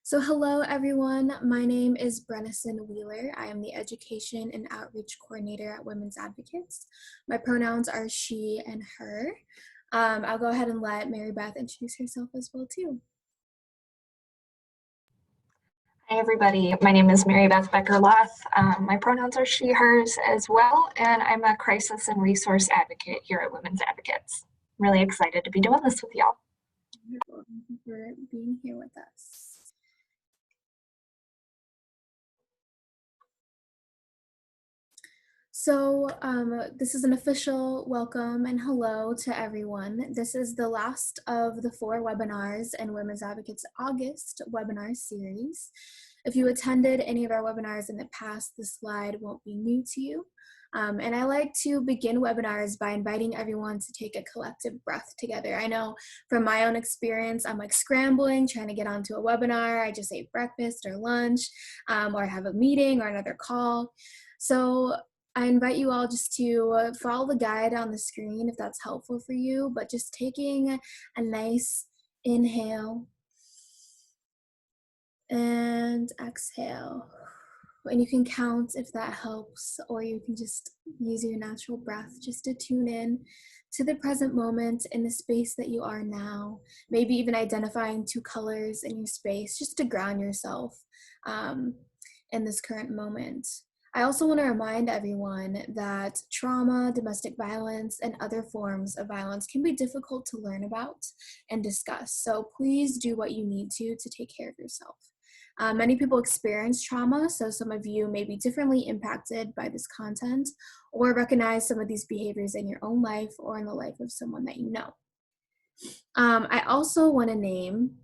So hello everyone, my name is Brennison Wheeler. I am the Education and Outreach Coordinator at Women's Advocates. My pronouns are she and her. I'll go ahead and let Mary Beth introduce herself as well too. Hi everybody, my name is Mary Beth Becker-Loth. My pronouns are she, hers as well, and I'm a crisis and resource advocate here at Women's Advocates. I'm really excited to be doing this with y'all. Wonderful. Thank you for being here with us. So this is an official welcome and hello to everyone. This is the last of the 4 webinars in Women's Advocates August webinar series. If you attended any of our webinars in the past, this slide won't be new to you. And I like to begin webinars by inviting everyone to take a collective breath together. I know from my own experience, I'm like scrambling, trying to get onto a webinar. I just ate breakfast or lunch, or I have a meeting or another call. So I invite you all just to follow the guide on the screen if that's helpful for you, but just taking a nice inhale and exhale. And you can count if that helps, or you can just use your natural breath just to tune in to the present moment in the space that you are now. Maybe even identifying 2 colors in your space just to ground yourself in this current moment. I also want to remind everyone that trauma, domestic violence, and other forms of violence can be difficult to learn about and discuss. So please do what you need to take care of yourself. Many people experience trauma, so some of you may be differently impacted by this content or recognize some of these behaviors in your own life or in the life of someone that you know. I also want to name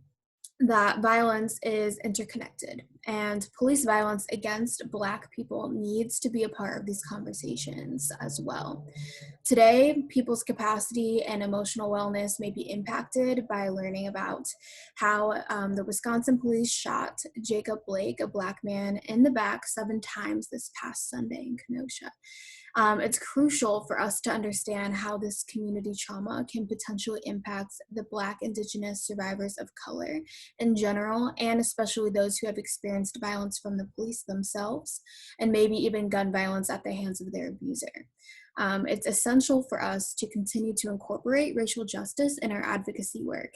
that violence is interconnected, and police violence against Black people needs to be a part of these conversations as well. Today, people's capacity and emotional wellness may be impacted by learning about how the Wisconsin police shot Jacob Blake, a Black man, in the back 7 times this past Sunday in Kenosha. It's crucial for us to understand how this community trauma can potentially impact the Black, Indigenous survivors of color in general, and especially those who have experienced violence from the police themselves, and maybe even gun violence at the hands of their abuser. It's essential for us to continue to incorporate racial justice in our advocacy work.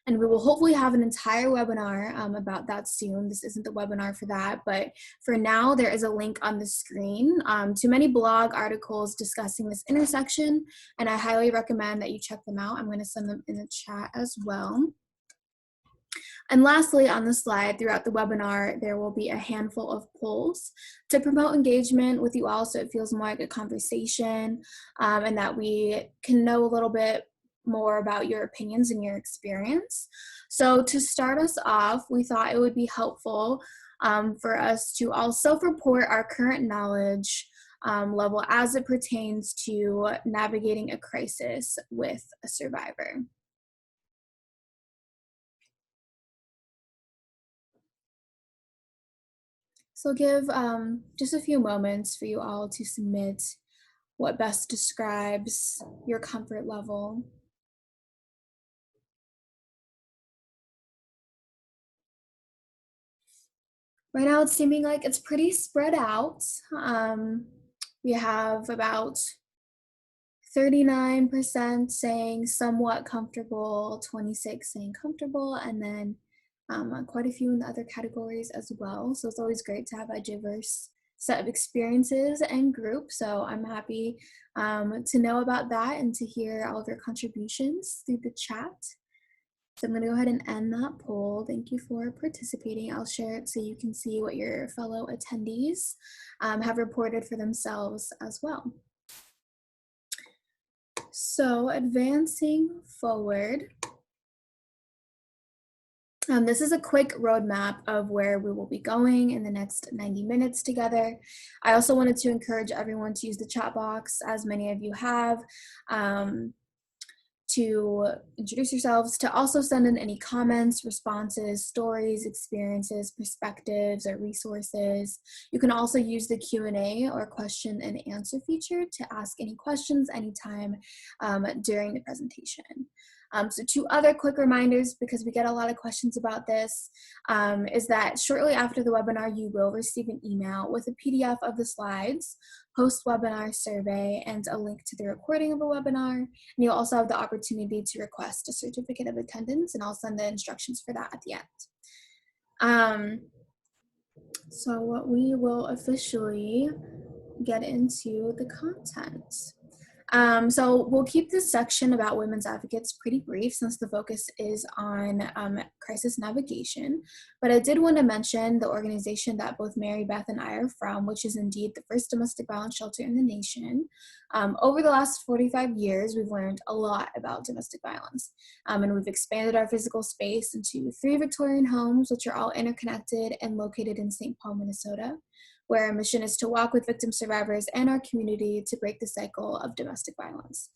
And we will hopefully have an entire webinar about that soon. This isn't the webinar for that, but for now, there is a link on the screen to many blog articles discussing this intersection, and I highly recommend that you check them out. I'm going to send them in the chat as well. And lastly, on the slide, throughout the webinar, there will be a handful of polls to promote engagement with you all so it feels more like a conversation and that we can know a little bit more about your opinions and your experience. So to start us off, we thought it would be helpful for us to all self-report our current knowledge level as it pertains to navigating a crisis with a survivor. So give just a few moments for you all to submit what best describes your comfort level. Right now it's seeming like it's pretty spread out. We have about 39% saying somewhat comfortable, 26% saying comfortable, and then quite a few in the other categories as well. So it's always great to have a diverse set of experiences and groups. So I'm happy to know about that and to hear all of your contributions through the chat. So I'm going to go ahead and end that poll. Thank you for participating. I'll share it so you can see what your fellow attendees have reported for themselves as well. So advancing forward, this is a quick roadmap of where we will be going in the next 90 minutes together. I also wanted to encourage everyone to use the chat box, as many of you have, to introduce yourselves, to also send in any comments, responses, stories, experiences, perspectives, or resources. You can also use the Q&A or question and answer feature to ask any questions anytime during the presentation. So 2 other quick reminders, because we get a lot of questions about this, is that shortly after the webinar, you will receive an email with a PDF of the slides, post-webinar survey, and a link to the recording of the webinar. And you'll also have the opportunity to request a certificate of attendance, and I'll send the instructions for that at the end. So we will officially get into the content. So we'll keep this section about women's advocates pretty brief, since the focus is on crisis navigation. But I did want to mention the organization that both Mary Beth and I are from, which is indeed the first domestic violence shelter in the nation. Over the last 45 years, we've learned a lot about domestic violence. And we've expanded our physical space into 3 Victorian homes, which are all interconnected and located in St. Paul, Minnesota, where our mission is to walk with victim survivors and our community to break the cycle of domestic violence.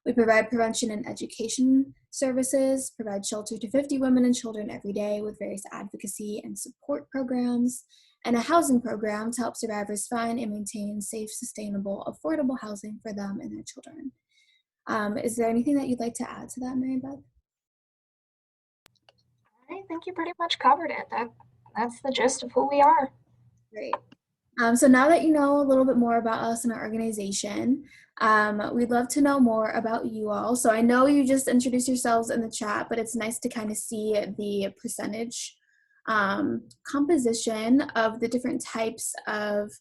We provide prevention and education services, provide shelter to 50 women and children every day with various advocacy and support programs, and a housing program to help survivors find and maintain safe, sustainable, affordable housing for them and their children. Is there anything that you'd like to add to that, Mary Beth? I think you pretty much covered it. That's the gist of who we are. Great. So now that you know a little bit more about us and our organization, we'd love to know more about you all. So I know you just introduced yourselves in the chat, but it's nice to kind of see the percentage composition of the different types of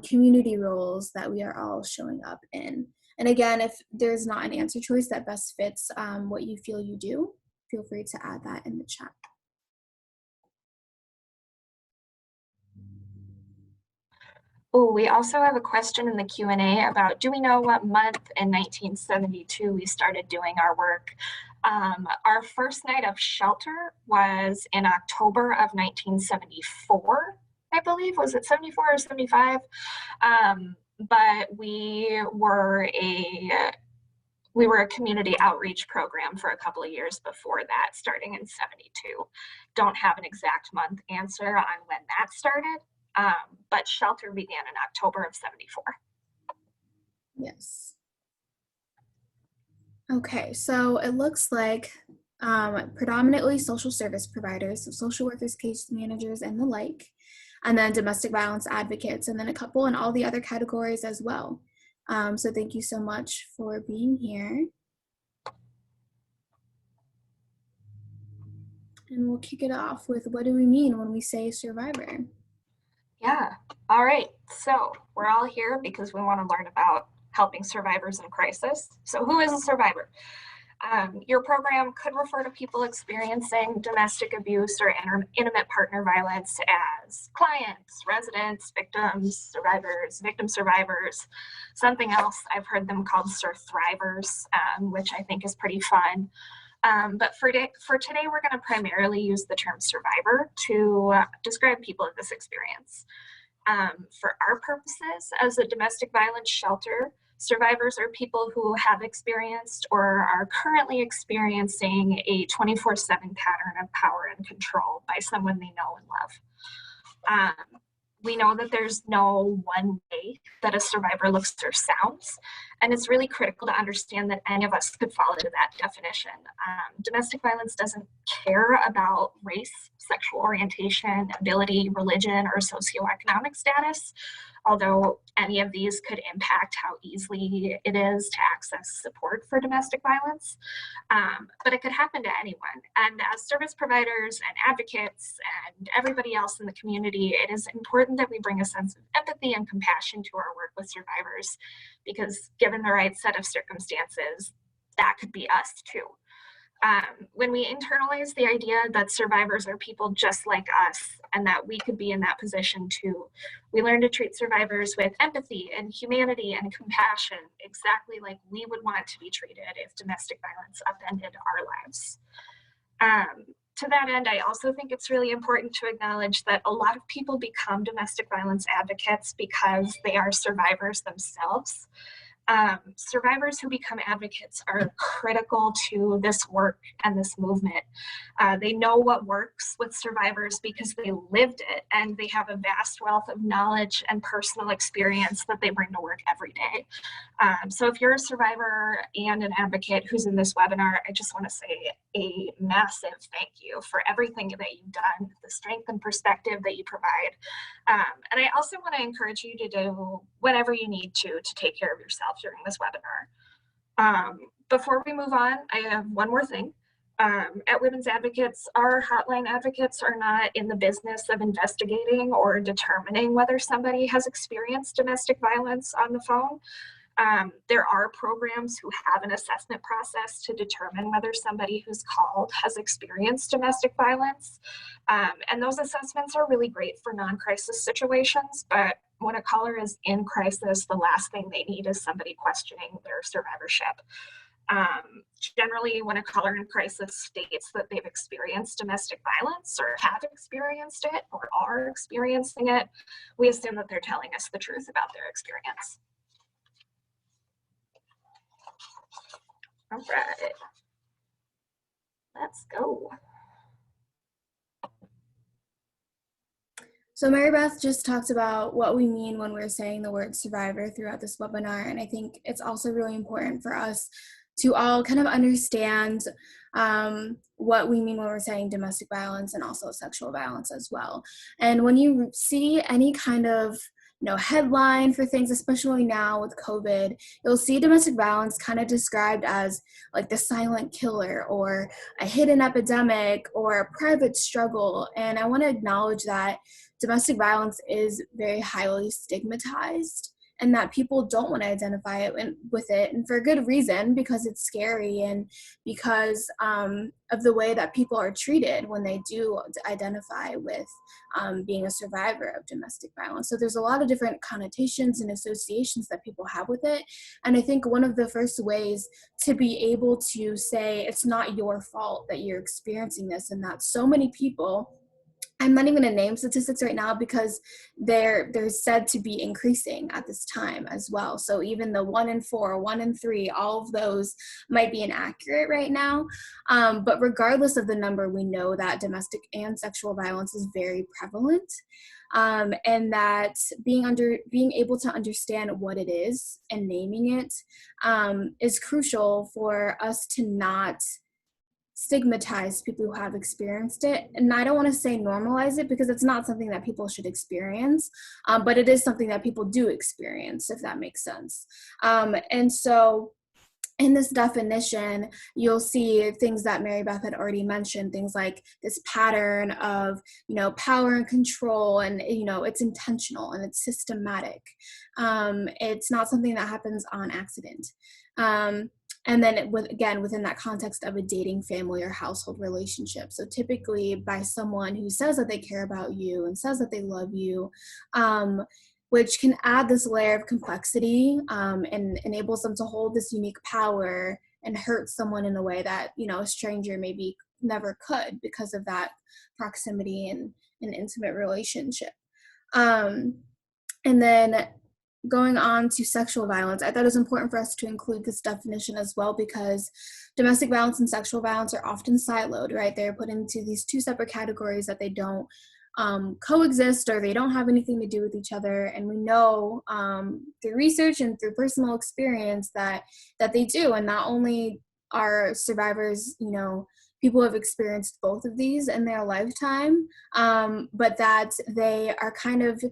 community roles that we are all showing up in. And again, if there's not an answer choice that best fits what you feel you do, feel free to add that in the chat. Oh, we also have a question in the Q&A about, do we know what month in 1972 we started doing our work? Our first night of shelter was in October of 1974, I believe. Was it 74 or 75? But we were a community outreach program for a couple of years before that, starting in 72. Don't have an exact month answer on when that started. But shelter began in October of 74. Yes. Okay, so it looks like predominantly social service providers, so social workers, case managers, and the like, and then domestic violence advocates, and then a couple in all the other categories as well. So thank you so much for being here. And we'll kick it off with, what do we mean when we say survivor? Yeah, all right. So we're all here because we want to learn about helping survivors in crisis. So who is a survivor? Your program could refer to people experiencing domestic abuse or intimate partner violence as clients, residents, victims, survivors, victim survivors, something else I've heard them called surthrivers, which I think is pretty fun. But for today, we're going to primarily use the term survivor to describe people in this experience. For our purposes, as a domestic violence shelter, survivors are people who have experienced or are currently experiencing a 24/7 pattern of power and control by someone they know and love. We know that there's no one way that a survivor looks or sounds, and it's really critical to understand that any of us could fall into that definition. Domestic violence doesn't care about race, sexual orientation, ability, religion, or socioeconomic status, although any of these could impact how easily it is to access support for domestic violence. But it could happen to anyone. And as service providers and advocates and everybody else in the community, it is important that we bring a sense of empathy and compassion to our work with survivors, because given the right set of circumstances, that could be us too. When we internalize the idea that survivors are people just like us and that we could be in that position too, we learn to treat survivors with empathy and humanity and compassion, exactly like we would want to be treated if domestic violence upended our lives. To that end, I also think it's really important to acknowledge that a lot of people become domestic violence advocates because they are survivors themselves. Survivors who become advocates are critical to this work and this movement. They know what works with survivors because they lived it, and they have a vast wealth of knowledge and personal experience that they bring to work every day. So if you're a survivor and an advocate who's in this webinar, I just want to say a massive thank you for everything that you've done, the strength and perspective that you provide. And I also want to encourage you to do whatever you need to take care of yourself during this webinar. Before we move on, I have one more thing. At Women's Advocates, our hotline advocates are not in the business of investigating or determining whether somebody has experienced domestic violence on the phone. There are programs who have an assessment process to determine whether somebody who's called has experienced domestic violence. And those assessments are really great for non-crisis situations, but when a caller is in crisis, the last thing they need is somebody questioning their survivorship. Generally, when a caller in crisis states that they've experienced domestic violence or have experienced it or are experiencing it, we assume that they're telling us the truth about their experience. All right, let's go. So Mary Beth just talked about what we mean when we're saying the word survivor throughout this webinar, and I think it's also really important for us to all kind of understand what we mean when we're saying domestic violence and also sexual violence as well. And when you see any kind of headline for things, especially now with COVID, you'll see domestic violence kind of described as like the silent killer or a hidden epidemic or a private struggle. And I want to acknowledge that domestic violence is very highly stigmatized and that people don't want to identify with it, and for a good reason, because it's scary and because of the way that people are treated when they do identify with being a survivor of domestic violence. So there's a lot of different connotations and associations that people have with it, and I think one of the first ways to be able to say it's not your fault that you're experiencing this, and that so many people, I'm not even going to name statistics right now because they're said to be increasing at this time as well. So even the 1 in 4, 1 in 3, all of those might be inaccurate right now. But regardless of the number, we know that domestic and sexual violence is very prevalent. And that being able to understand what it is and naming it is crucial for us to not stigmatize people who have experienced it. And I don't want to say normalize it because it's not something that people should experience, but it is something that people do experience, if that makes sense. And so in this definition, you'll see things that Mary Beth had already mentioned, things like this pattern of, power and control, and, it's intentional and it's systematic. It's not something that happens on accident. And then within that context of a dating, family, or household relationship. So typically by someone who says that they care about you and says that they love you, which can add this layer of complexity and enables them to hold this unique power and hurt someone in a way that, a stranger maybe never could because of that proximity and an intimate relationship. And then going on to sexual violence, I thought it was important for us to include this definition as well because domestic violence and sexual violence are often siloed, right? They're put into these two separate categories that they don't coexist or they don't have anything to do with each other. And we know through research and through personal experience that they do. And not only are survivors, people who have experienced both of these in their lifetime, but that they are kind of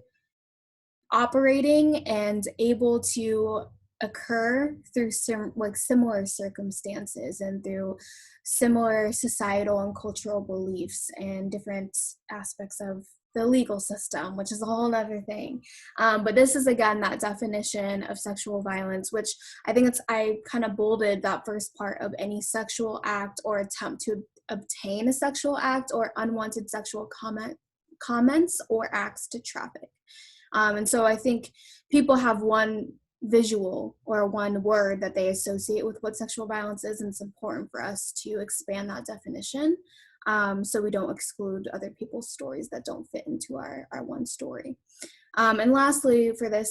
operating and able to occur through similar circumstances and through similar societal and cultural beliefs and different aspects of the legal system, which is a whole other thing. But this is, again, that definition of sexual violence, which I kind of bolded that first part of any sexual act or attempt to obtain a sexual act or unwanted sexual comments or acts to traffic. And so I think people have one visual or one word that they associate with what sexual violence is, and it's important for us to expand that definition so we don't exclude other people's stories that don't fit into our one story. And lastly for that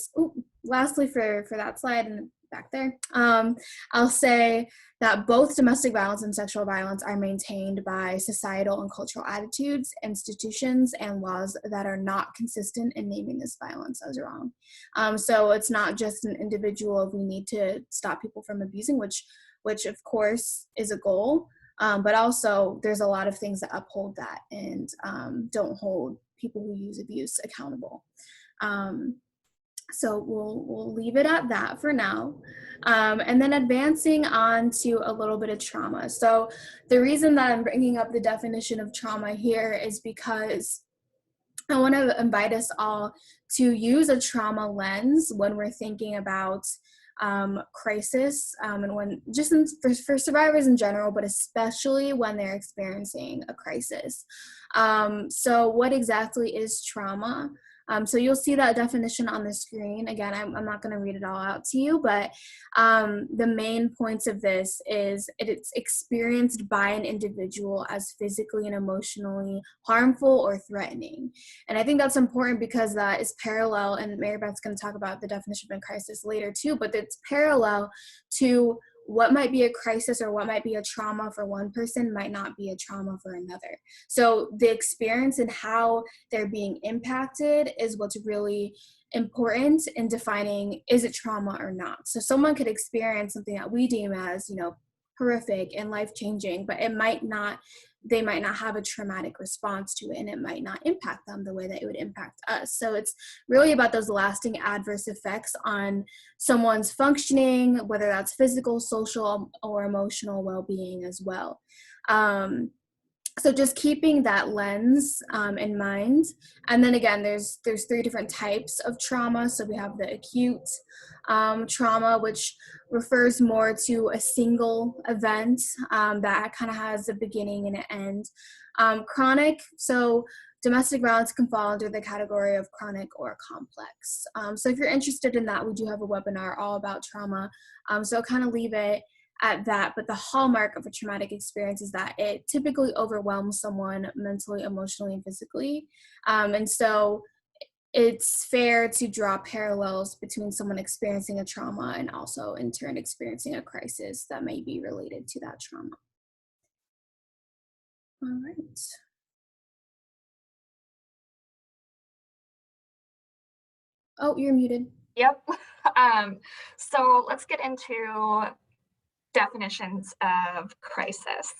slide, and back there. I'll say that both domestic violence and sexual violence are maintained by societal and cultural attitudes, institutions, and laws that are not consistent in naming this violence as wrong. So it's not just an individual, we need to stop people from abusing, which of course is a goal, but also there's a lot of things that uphold that and don't hold people who use abuse accountable. So we'll leave it at that for now. And then advancing on to a little bit of trauma. So the reason that I'm bringing up the definition of trauma here is because I want to invite us all to use a trauma lens when we're thinking about crisis, and when just for survivors in general, but especially when they're experiencing a crisis. So what exactly is trauma? So you'll see that definition on the screen. Again, I'm not going to read it all out to you, but the main points of this is it's experienced by an individual as physically and emotionally harmful or threatening. And I think that's important because that is parallel, and Mary Beth's going to talk about the definition of a crisis later too, but it's parallel to what might be a crisis or what might be a trauma for one person might not be a trauma for another. So the experience and how they're being impacted is what's really important in defining, is it trauma or not? So someone could experience something that we deem as, horrific and life-changing, but they might not have a traumatic response to it, and it might not impact them the way that it would impact us. So it's really about those lasting adverse effects on someone's functioning, whether that's physical, social, or emotional well-being as well. So just keeping that lens in mind. And then again, there's 3 different types of trauma. So we have the acute trauma, which refers more to a single event that kind of has a beginning and an end. Chronic, so domestic violence can fall under the category of chronic or complex. So if you're interested in that, we do have a webinar all about trauma. So I'll kind of leave it at that, but the hallmark of a traumatic experience is that it typically overwhelms someone mentally, emotionally, and physically. And so it's fair to draw parallels between someone experiencing a trauma and also in turn experiencing a crisis that may be related to that trauma. All right. Oh, you're muted. Yep. So let's get into definitions of crisis.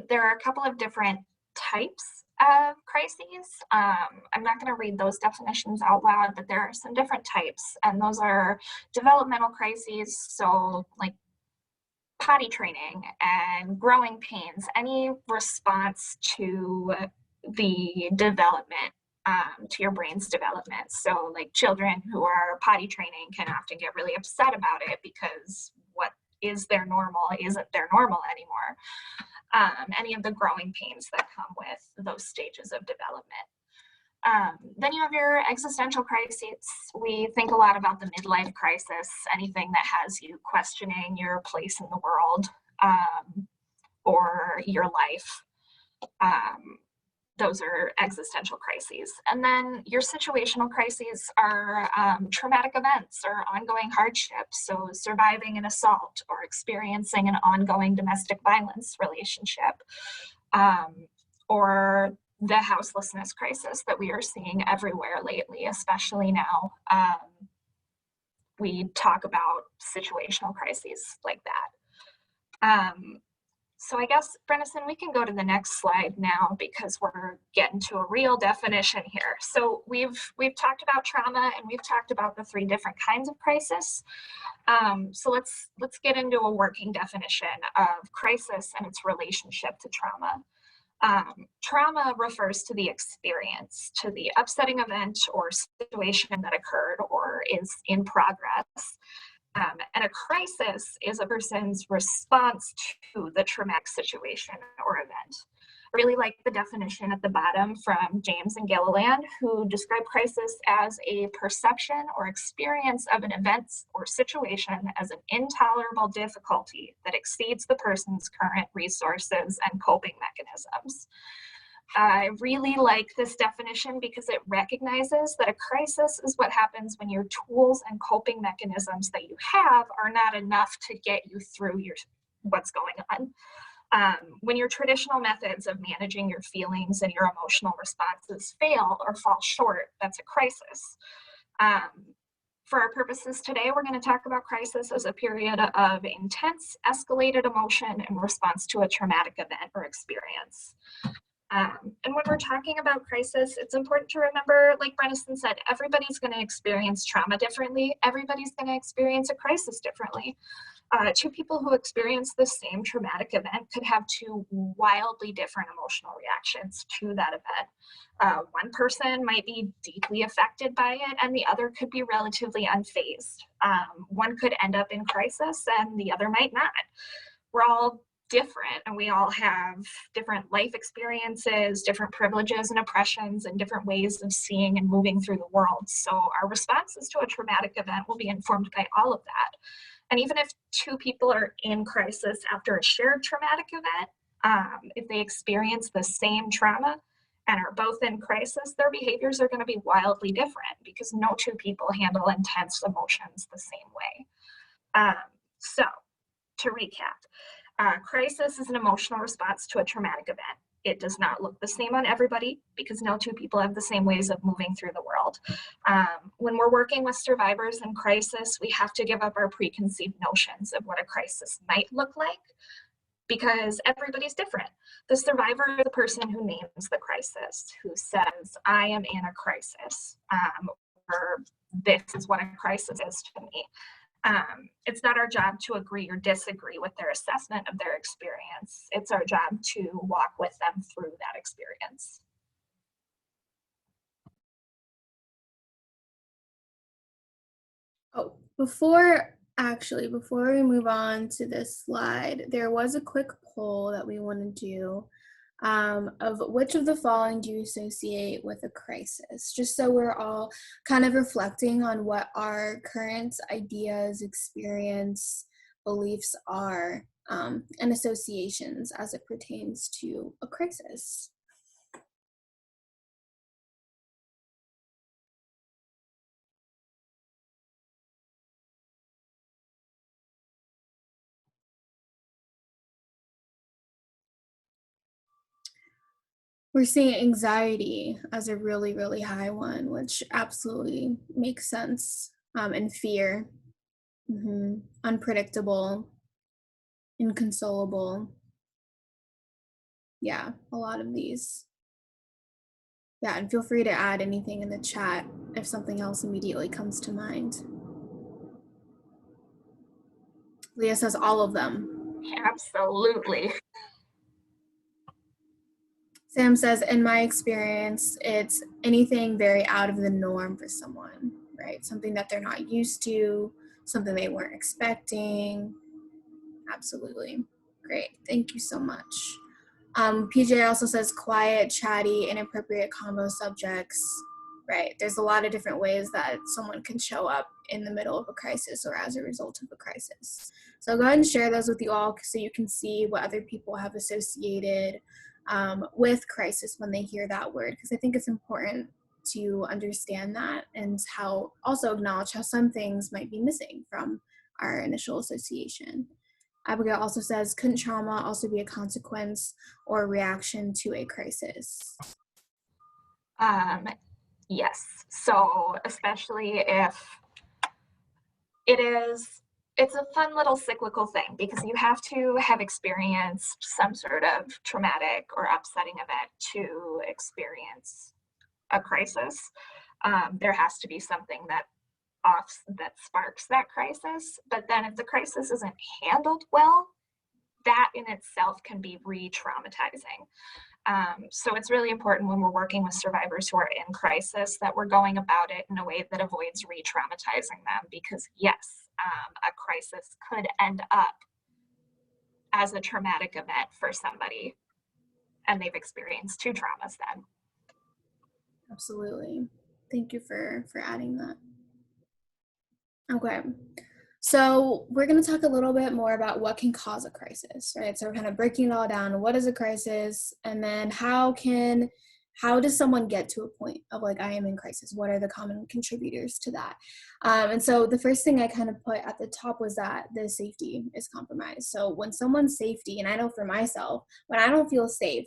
There are a couple of different types of crises. I'm not going to read those definitions out loud, but there are some different types, and those are developmental crises, so like potty training and growing pains, any response to the development, to your brain's development. So like children who are potty training can often get really upset about it because what is their normal isn't their normal anymore. Any of the growing pains that come with those stages of development. Then you have your existential crises. We think a lot about the midlife crisis, anything that has you questioning your place in the world or your life. Those are existential crises. And then your situational crises are traumatic events or ongoing hardships. So surviving an assault or experiencing an ongoing domestic violence relationship, or the houselessness crisis that we are seeing everywhere lately, especially now. We talk about situational crises like that. So I guess, Brenison, we can go to the next slide now because we're getting to a real definition here. So we've talked about trauma and we've talked about the 3 different kinds of crisis. So let's get into a working definition of crisis and its relationship to trauma. Trauma refers to the experience, to the upsetting event or situation that occurred or is in progress. And a crisis is a person's response to the traumatic situation or event. I really like the definition at the bottom from James and Gilliland, who describe crisis as a perception or experience of an event or situation as an intolerable difficulty that exceeds the person's current resources and coping mechanisms. I really like this definition because it recognizes that a crisis is what happens when your tools and coping mechanisms that you have are not enough to get you through what's going on. When your traditional methods of managing your feelings and your emotional responses fail or fall short, that's a crisis. For our purposes today, we're going to talk about crisis as a period of intense, escalated emotion in response to a traumatic event or experience. And when we're talking about crisis, it's important to remember, like Brenison said, everybody's going to experience trauma differently. Everybody's going to experience a crisis differently. Two people who experience the same traumatic event could have two wildly different emotional reactions to that event. One person might be deeply affected by it, and the other could be relatively unfazed. One could end up in crisis, and the other might not. We're all different, and we all have different life experiences, different privileges and oppressions, and different ways of seeing and moving through the world. So our responses to a traumatic event will be informed by all of that. And even if two people are in crisis after a shared traumatic event, if they experience the same trauma and are both in crisis, their behaviors are going to be wildly different because no two people handle intense emotions the same way. So to recap, crisis is an emotional response to a traumatic event. It does not look the same on everybody because no two people have the same ways of moving through the world. When we're working with survivors in crisis, we have to give up our preconceived notions of what a crisis might look like because everybody's different. The survivor is the person who names the crisis, who says, I am in a crisis, or this is what a crisis is to me. It's not our job to agree or disagree with their assessment of their experience. It's our job to walk with them through that experience. Oh, before we move on to this slide, there was a quick poll that we want to do of which of the following do you associate with a crisis? Just so we're all kind of reflecting on what our current ideas, experience, beliefs are, and associations as it pertains to a crisis. We're seeing anxiety as a really, really high one, which absolutely makes sense. And fear, unpredictable, inconsolable. Yeah, a lot of these. Yeah, and feel free to add anything in the chat if something else immediately comes to mind. Leah says all of them. Absolutely. Sam says, in my experience, it's anything very out of the norm for someone, right? Something that they're not used to, something they weren't expecting. Absolutely. Great. Thank you so much. PJ also says quiet, chatty, inappropriate combo subjects. Right. There's a lot of different ways that someone can show up in the middle of a crisis or as a result of a crisis. So I'll go ahead and share those with you all so you can see what other people have associated with crisis when they hear that word, because I think it's important to understand that and how also acknowledge how some things might be missing from our initial association. Abigail also says, couldn't trauma also be a consequence or a reaction to a crisis? Yes. So especially if it's a fun little cyclical thing because you have to have experienced some sort of traumatic or upsetting event to experience a crisis. There has to be something that sparks that crisis. But then if the crisis isn't handled well, that in itself can be re-traumatizing. So it's really important when we're working with survivors who are in crisis that we're going about it in a way that avoids re-traumatizing them, because yes, a crisis could end up as a traumatic event for somebody and they've experienced two traumas then. Absolutely. Thank you for adding that. Okay. So we're going to talk a little bit more about what can cause a crisis, right? So we're kind of breaking it all down. What is a crisis? And then how does someone get to a point of like, I am in crisis? What are the common contributors to that? And so the first thing I kind of put at the top was that the safety is compromised. So when someone's safety, and I know for myself, when I don't feel safe,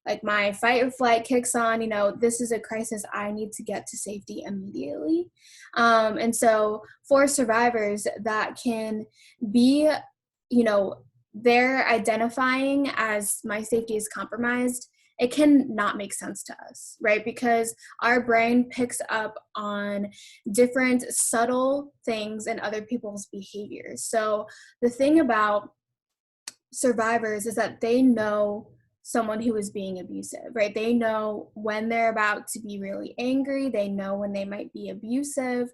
like my fight or flight kicks on, this is a crisis. I need to get to safety immediately. And so for survivors, that can be, they're identifying as my safety is compromised. It can not make sense to us, right? Because our brain picks up on different subtle things in other people's behaviors. So the thing about survivors is that they know someone who is being abusive, right? They know when they're about to be really angry. They know when they might be abusive.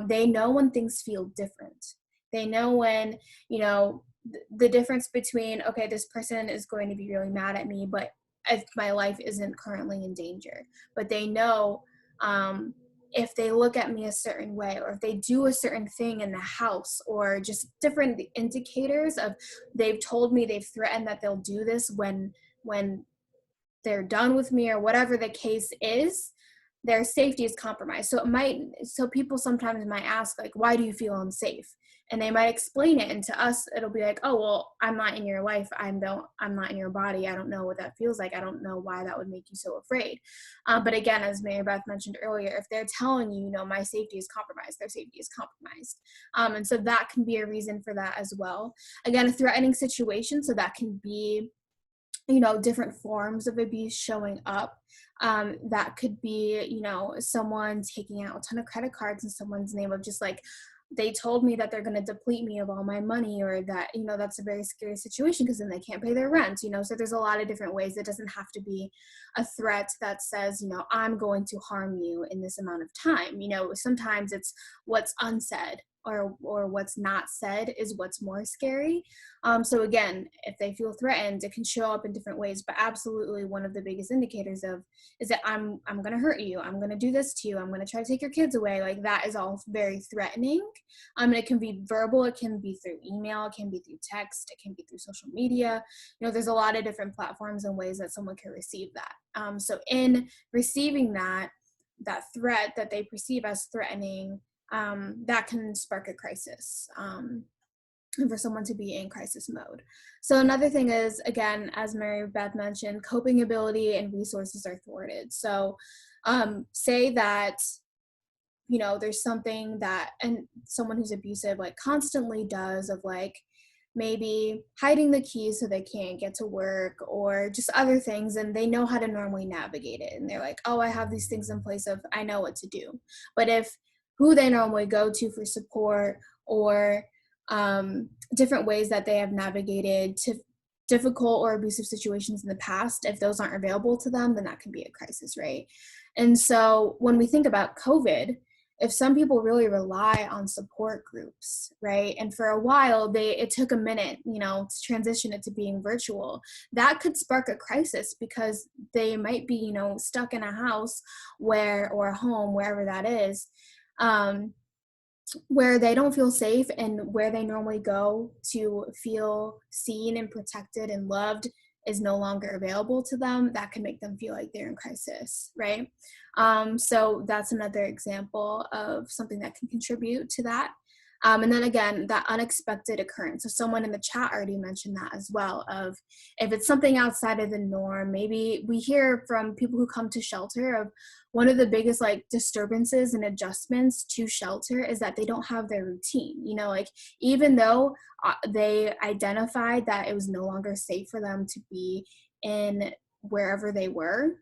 They know when things feel different. They know when, the difference between, okay, this person is going to be really mad at me, but if my life isn't currently in danger. But they know if they look at me a certain way, or if they do a certain thing in the house, or just different indicators of they've told me, they've threatened that they'll do this when they're done with me, or whatever the case is, their safety is compromised. So people sometimes might ask, like, why do you feel unsafe? And they might explain it, and to us it'll be like, oh, well, I'm not in your life, I'm not in your body, I don't know what that feels like, I don't know why that would make you so afraid. But again, as Mary Beth mentioned earlier, if they're telling you, my safety is compromised, their safety is compromised. And so that can be a reason for that as well. Again, a threatening situation, so that can be different forms of abuse showing up. That could be, someone taking out a ton of credit cards in someone's name of just like, they told me that they're going to deplete me of all my money, or that, that's a very scary situation because then they can't pay their rent, so there's a lot of different ways. It doesn't have to be a threat that says, I'm going to harm you in this amount of time. Sometimes it's what's unsaid, or what's not said is what's more scary. So again, if they feel threatened, it can show up in different ways, but absolutely one of the biggest indicators of is that I'm going to hurt you, I'm going to do this to you, I'm going to try to take your kids away. Like, that is all very threatening. And it can be verbal, it can be through email, it can be through text, it can be through social media. There's a lot of different platforms and ways that someone can receive that. So in receiving that threat that they perceive as threatening, that can spark a crisis, and for someone to be in crisis mode. So another thing is, again, as Mary Beth mentioned, coping ability and resources are thwarted. So say that, there's something that, and someone who's abusive like constantly does, of like maybe hiding the keys so they can't get to work, or just other things, and they know how to normally navigate it. And they're like, oh, I have these things in place, of I know what to do. But if who they normally go to for support, or different ways that they have navigated to difficult or abusive situations in the past, if those aren't available to them, then that can be a crisis, right? And so when we think about COVID, if some people really rely on support groups, right, and for a while it took a minute, to transition it to being virtual, that could spark a crisis, because they might be, stuck in a house or a home, wherever that is, where they don't feel safe, and where they normally go to feel seen and protected and loved is no longer available to them. That can make them feel like they're in crisis, right? So that's another example of something that can contribute to that. And then again, that unexpected occurrence. So someone in the chat already mentioned that as well, of if it's something outside of the norm. Maybe we hear from people who come to shelter of one of the biggest like disturbances and adjustments to shelter is that they don't have their routine. Like, even though they identified that it was no longer safe for them to be in wherever they were,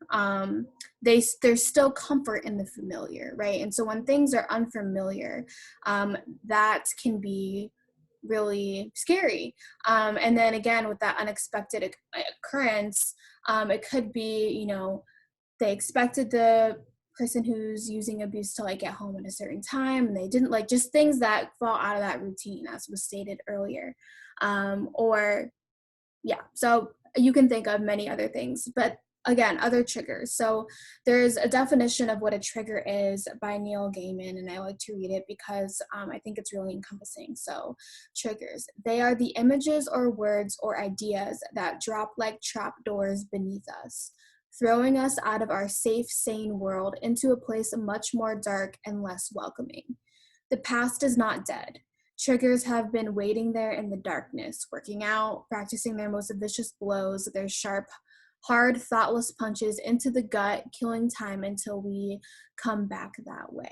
there's still comfort in the familiar, right? And so when things are unfamiliar, that can be really scary. And then again, with that unexpected occurrence, it could be, they expected the person who's using abuse to like get home at a certain time, and they didn't, like, just things that fall out of that routine, as was stated earlier. Or yeah, so you can think of many other things. But again, other triggers. So there's a definition of what a trigger is by Neil Gaiman, and I like to read it because I think it's really encompassing. So triggers, they are the images or words or ideas that drop like trapdoors beneath us, throwing us out of our safe, sane world into a place much more dark and less welcoming. The past is not dead. Triggers have been waiting there in the darkness, working out, practicing their most vicious blows, their sharp, hard, thoughtless punches into the gut, killing time until we come back that way.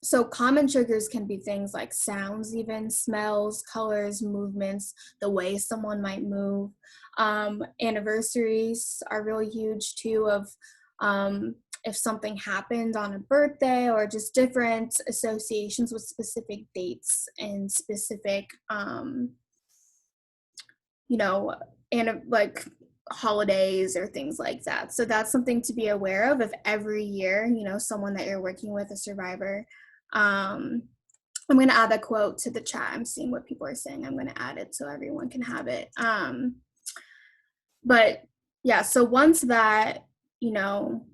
So common triggers can be things like sounds, even smells, colors, movements, the way someone might move. Anniversaries are really huge too, of if something happened on a birthday, or just different associations with specific dates and specific, and like holidays or things like that. So that's something to be aware of if every year, someone that you're working with, a survivor. I'm going to add a quote to the chat. I'm seeing what people are saying. I'm going to add it so everyone can have it. But yeah, so once that,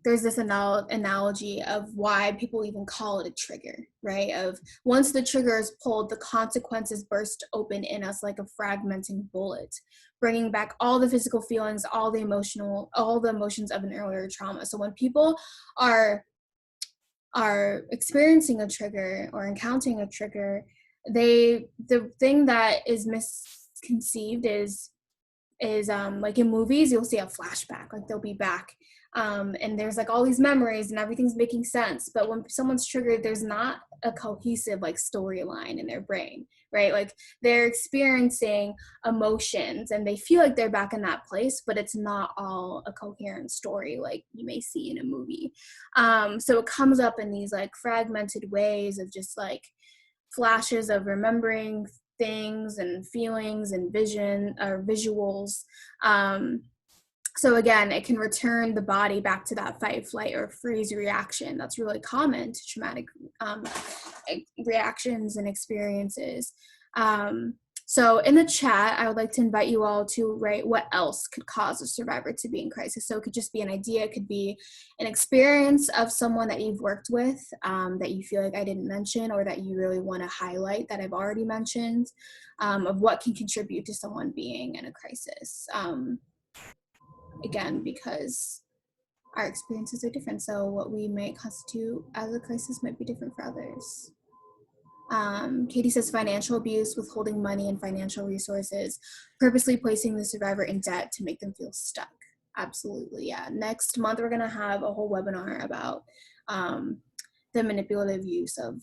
there's this analogy of why people even call it a trigger, right? Of once the trigger is pulled, the consequences burst open in us like a fragmenting bullet, bringing back all the physical feelings, all the emotions of an earlier trauma. So when people are experiencing a trigger or encountering a trigger, the thing that is misconceived is like in movies, you'll see a flashback, like they'll be back, and there's like all these memories and everything's making sense. But when someone's triggered, there's not a cohesive like storyline in their brain, right? Like they're experiencing emotions and they feel like they're back in that place, but it's not all a coherent story like you may see in a movie. So it comes up in these like fragmented ways of just like flashes of remembering things and feelings and vision or visuals. So again, it can return the body back to that fight, flight, or freeze reaction. That's really common to traumatic reactions and experiences. So in the chat, I would like to invite you all to write what else could cause a survivor to be in crisis. So it could just be an idea, it could be an experience of someone that you've worked with that you feel like I didn't mention, or that you really want to highlight that I've already mentioned, of what can contribute to someone being in a crisis. Again, because our experiences are different, so what we might constitute as a crisis might be different for others. Katie says financial abuse, withholding money and financial resources, purposely placing the survivor in debt to make them feel stuck. Absolutely, yeah. Next month, we're gonna have a whole webinar about the manipulative use of,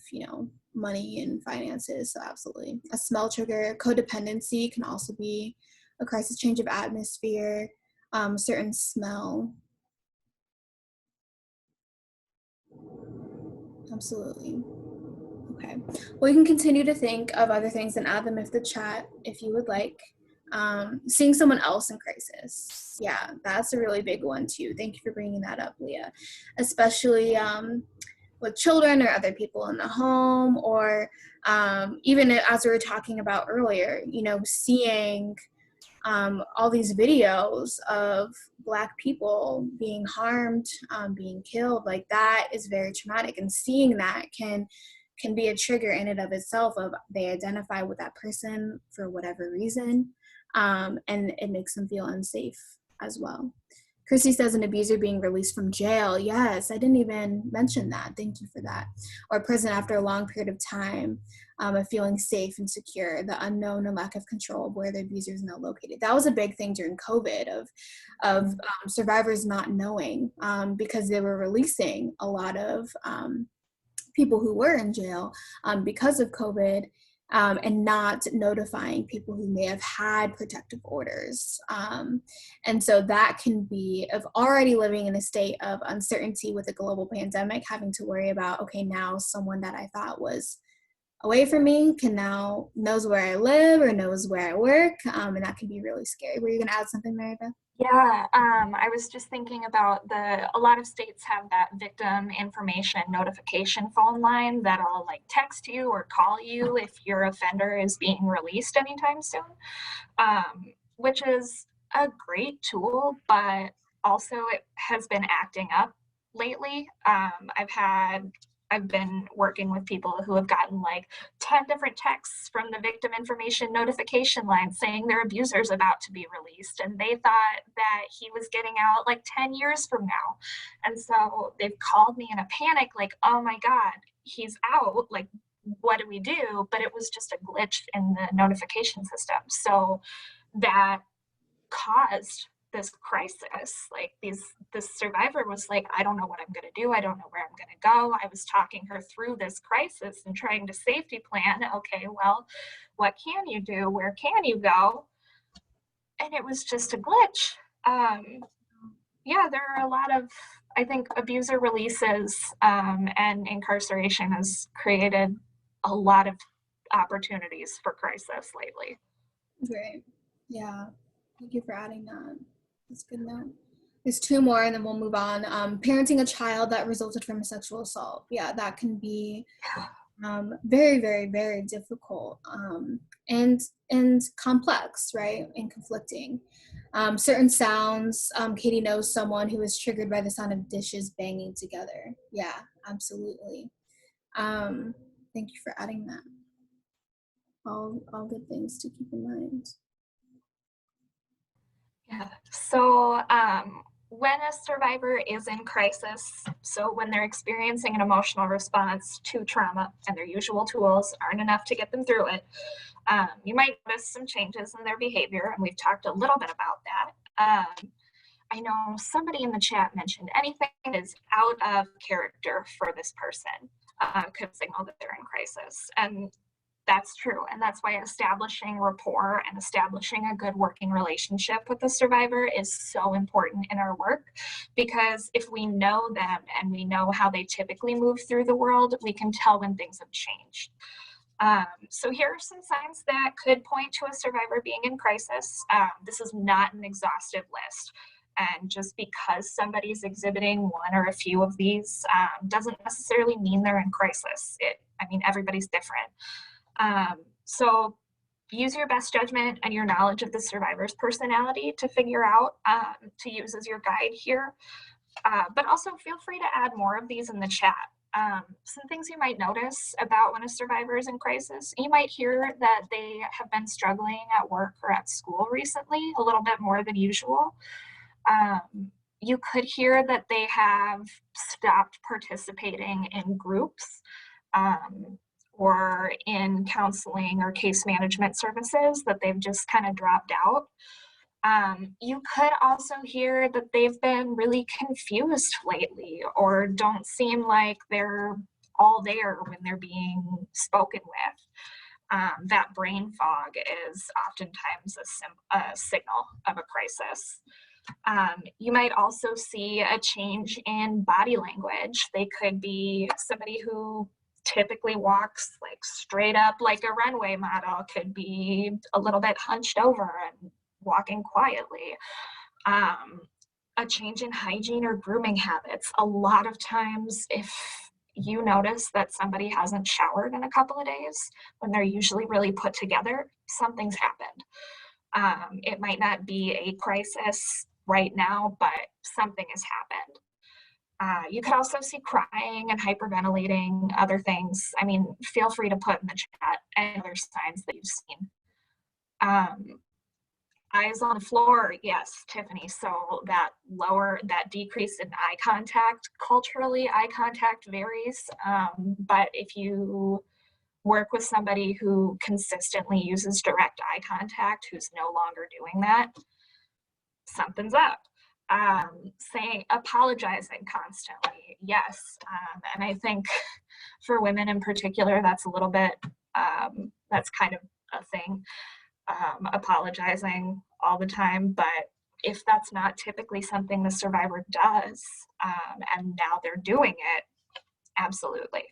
money and finances, so absolutely. A smell trigger, codependency can also be a crisis, change of atmosphere, certain smell. Absolutely. Okay, well, you can continue to think of other things and add them in the chat if you would like. Seeing someone else in crisis. Yeah, that's a really big one too. Thank you for bringing that up, Leah. Especially with children or other people in the home, or even as we were talking about earlier, seeing all these videos of Black people being harmed, being killed, like that is very traumatic. And seeing that can be a trigger in and of itself, of they identify with that person for whatever reason, and it makes them feel unsafe as well. Chrissy says an abuser being released from jail. Yes, I didn't even mention that. Thank you for that. Or prison after a long period of time, of feeling safe and secure, the unknown and lack of control of where the abuser is now located. That was a big thing during COVID of survivors not knowing, because they were releasing a lot of people who were in jail because of COVID, and not notifying people who may have had protective orders. And so that can be of already living in a state of uncertainty with a global pandemic, having to worry about, okay, now someone that I thought was away from me can now knows where I live or knows where I work, and that can be really scary. Were you going to add something, Mary Beth? Yeah, I was just thinking about a lot of states have that victim information notification phone line that'll like text you or call you if your offender is being released anytime soon, which is a great tool, but also it has been acting up lately. I've been working with people who have gotten like 10 different texts from the victim information notification line saying their abuser's about to be released. And they thought that he was getting out like 10 years from now. And so they've called me in a panic, like, oh my God, he's out. Like, what do we do? But it was just a glitch in the notification system. So that caused this crisis. Like this survivor was like, I don't know what I'm going to do. I don't know where I'm going to go. I was talking her through this crisis and trying to safety plan. Okay, well, what can you do? Where can you go? And it was just a glitch. Yeah, there are a lot of, I think, abuser releases, and incarceration has created a lot of opportunities for crisis lately. Great. Yeah. Thank you for adding that. That's good note. There's two more and then we'll move on. Parenting a child that resulted from a sexual assault. Yeah, that can be very, very, very difficult, and complex, right? And conflicting. Certain sounds. Katie knows someone who is triggered by the sound of dishes banging together. Yeah, absolutely. Thank you for adding that. All good things to keep in mind. Yeah. So when a survivor is in crisis, so when they're experiencing an emotional response to trauma and their usual tools aren't enough to get them through it, you might notice some changes in their behavior, and we've talked a little bit about that. I know somebody in the chat mentioned anything that is out of character for this person could signal that they're in crisis. And that's true. And that's why establishing rapport and establishing a good working relationship with the survivor is so important in our work, because if we know them and we know how they typically move through the world, we can tell when things have changed. So here are some signs that could point to a survivor being in crisis. This is not an exhaustive list. And just because somebody's exhibiting one or a few of these doesn't necessarily mean they're in crisis. Everybody's different. So use your best judgment and your knowledge of the survivor's personality to figure out, to use as your guide here. But also feel free to add more of these in the chat. Some things you might notice about when a survivor is in crisis. You might hear that they have been struggling at work or at school recently, a little bit more than usual. You could hear that they have stopped participating in groups, or in counseling or case management services, that they've just kind of dropped out. You could also hear that they've been really confused lately, or don't seem like they're all there when they're being spoken with. That brain fog is oftentimes a signal of a crisis. You might also see a change in body language. They could be somebody who typically walks like straight up like a runway model, could be a little bit hunched over and walking quietly. A change in hygiene or grooming habits. A lot of times, if you notice that somebody hasn't showered in a couple of days when they're usually really put together, something's happened. It might not be a crisis right now, but something has happened. You could also see crying and hyperventilating, other things. Feel free to put in the chat any other signs that you've seen. Eyes on the floor, yes, Tiffany. So that decrease in eye contact, culturally, eye contact varies. But if you work with somebody who consistently uses direct eye contact, who's no longer doing that, something's up. Apologizing constantly, yes. And I think for women in particular, that's a little bit, that's kind of a thing, apologizing all the time. But if that's not typically something the survivor does, and now they're doing it, absolutely.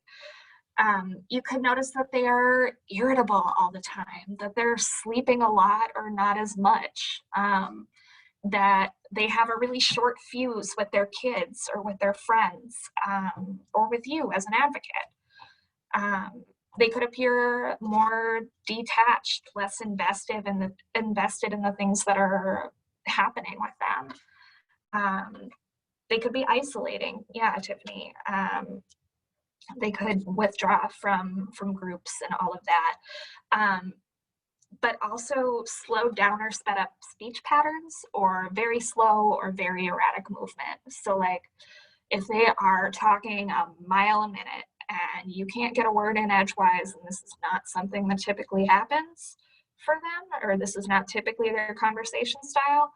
You could notice that they are irritable all the time, that they're sleeping a lot or not as much, that they have a really short fuse with their kids or with their friends, or with you as an advocate. They could appear more detached, less invested in the things that are happening with them. They could be isolating. Yeah, Tiffany. They could withdraw from groups and all of that. But also slowed down or sped up speech patterns, or very slow or very erratic movement. So like if they are talking a mile a minute and you can't get a word in edgewise, and this is not something that typically happens for them, or this is not typically their conversation style,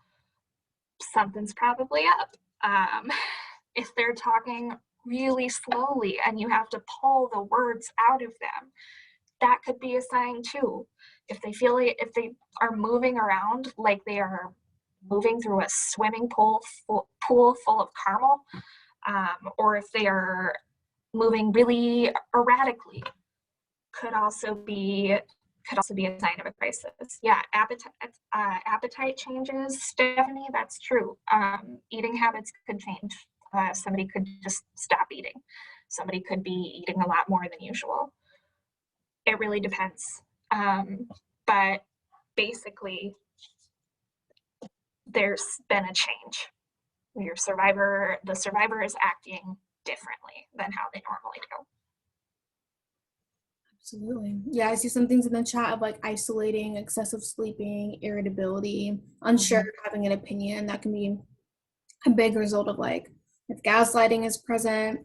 something's probably up. If they're talking really slowly and you have to pull the words out of them, that could be a sign too. If they feel like, if they are moving around like they are moving through a swimming pool full of caramel, or if they are moving really erratically, could also be a sign of a crisis. Yeah, appetite changes, Stephanie, that's true. Eating habits could change. Somebody could just stop eating. Somebody could be eating a lot more than usual. It really depends. But basically, there's been a change. The survivor is acting differently than how they normally do. Absolutely. Yeah, I see some things in the chat of like isolating, excessive sleeping, irritability, unsure, having an opinion. That can be a big result of like if gaslighting is present,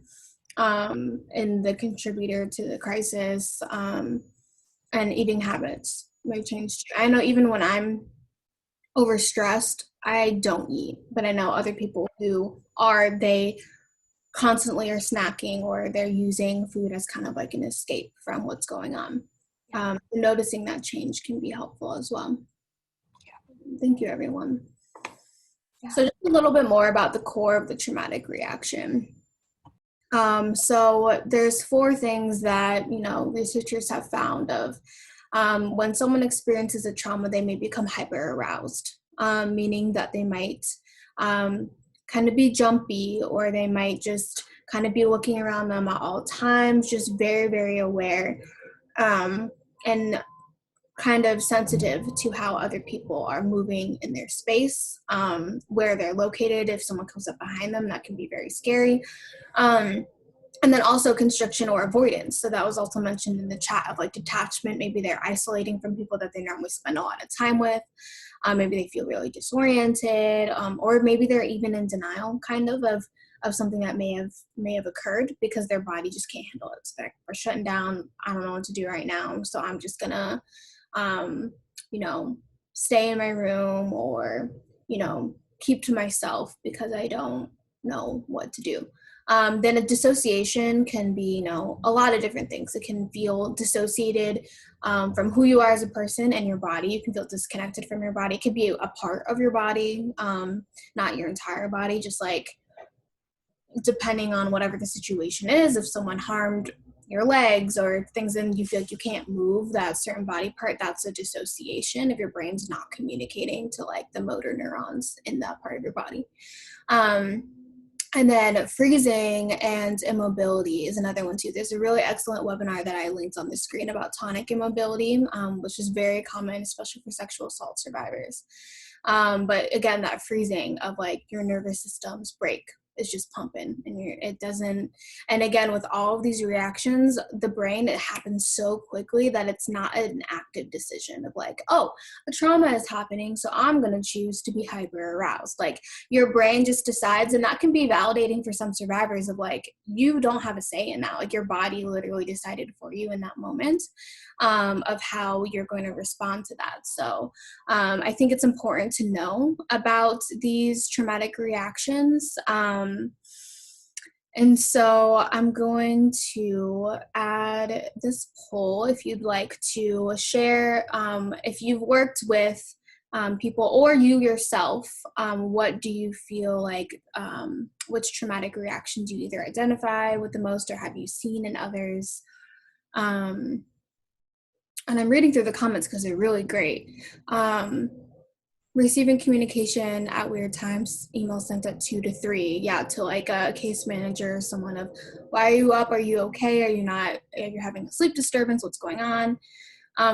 and the contributor to the crisis, and eating habits may change too. I know even when I'm overstressed, I don't eat, but I know other people who are, they constantly are snacking or they're using food as kind of like an escape from what's going on. Noticing that change can be helpful as well. Thank you, everyone. So just a little bit more about the core of the traumatic reaction. So there's 4 things that, researchers have found of when someone experiences a trauma, they may become hyper aroused, meaning that they might kind of be jumpy, or they might just kind of be looking around them at all times, just very, very aware, and kind of sensitive to how other people are moving in their space, where they're located. If someone comes up behind them, that can be very scary. And then also constriction or avoidance. So that was also mentioned in the chat of like detachment. Maybe they're isolating from people that they normally spend a lot of time with. Maybe they feel really disoriented, or maybe they're even in denial kind of something that may have occurred because their body just can't handle it. So they're like, we're shutting down. I don't know what to do right now. So I'm just gonna, stay in my room, or, keep to myself because I don't know what to do. Then a dissociation can be, a lot of different things. It can feel dissociated from who you are as a person and your body. You can feel disconnected from your body. It could be a part of your body, not your entire body, just like depending on whatever the situation is. If someone harmed your legs or things and you feel like you can't move that certain body part, that's a dissociation if your brain's not communicating to like the motor neurons in that part of your body. And then freezing and immobility is another one too. There's a really excellent webinar that I linked on the screen about tonic immobility, which is very common, especially for sexual assault survivors. But again, that freezing of like your nervous system's break is just pumping, and it doesn't. And again, with all of these reactions, the brain, it happens so quickly that it's not an active decision of like, oh, a trauma is happening, so I'm going to choose to be hyper aroused. Like your brain just decides, and that can be validating for some survivors of like, you don't have a say in that. Like your body literally decided for you in that moment, of how you're going to respond to that. So I think it's important to know about these traumatic reactions. And so I'm going to add this poll if you'd like to share, if you've worked with people or you yourself, what do you feel like, which traumatic reactions you either identify with the most or have you seen in others? And I'm reading through the comments because they're really great. Receiving communication at weird times, email sent at 2 to 3. Yeah, to like a case manager, someone of, why are you up? Are you okay? Are you not? Are you having a sleep disturbance? What's going on?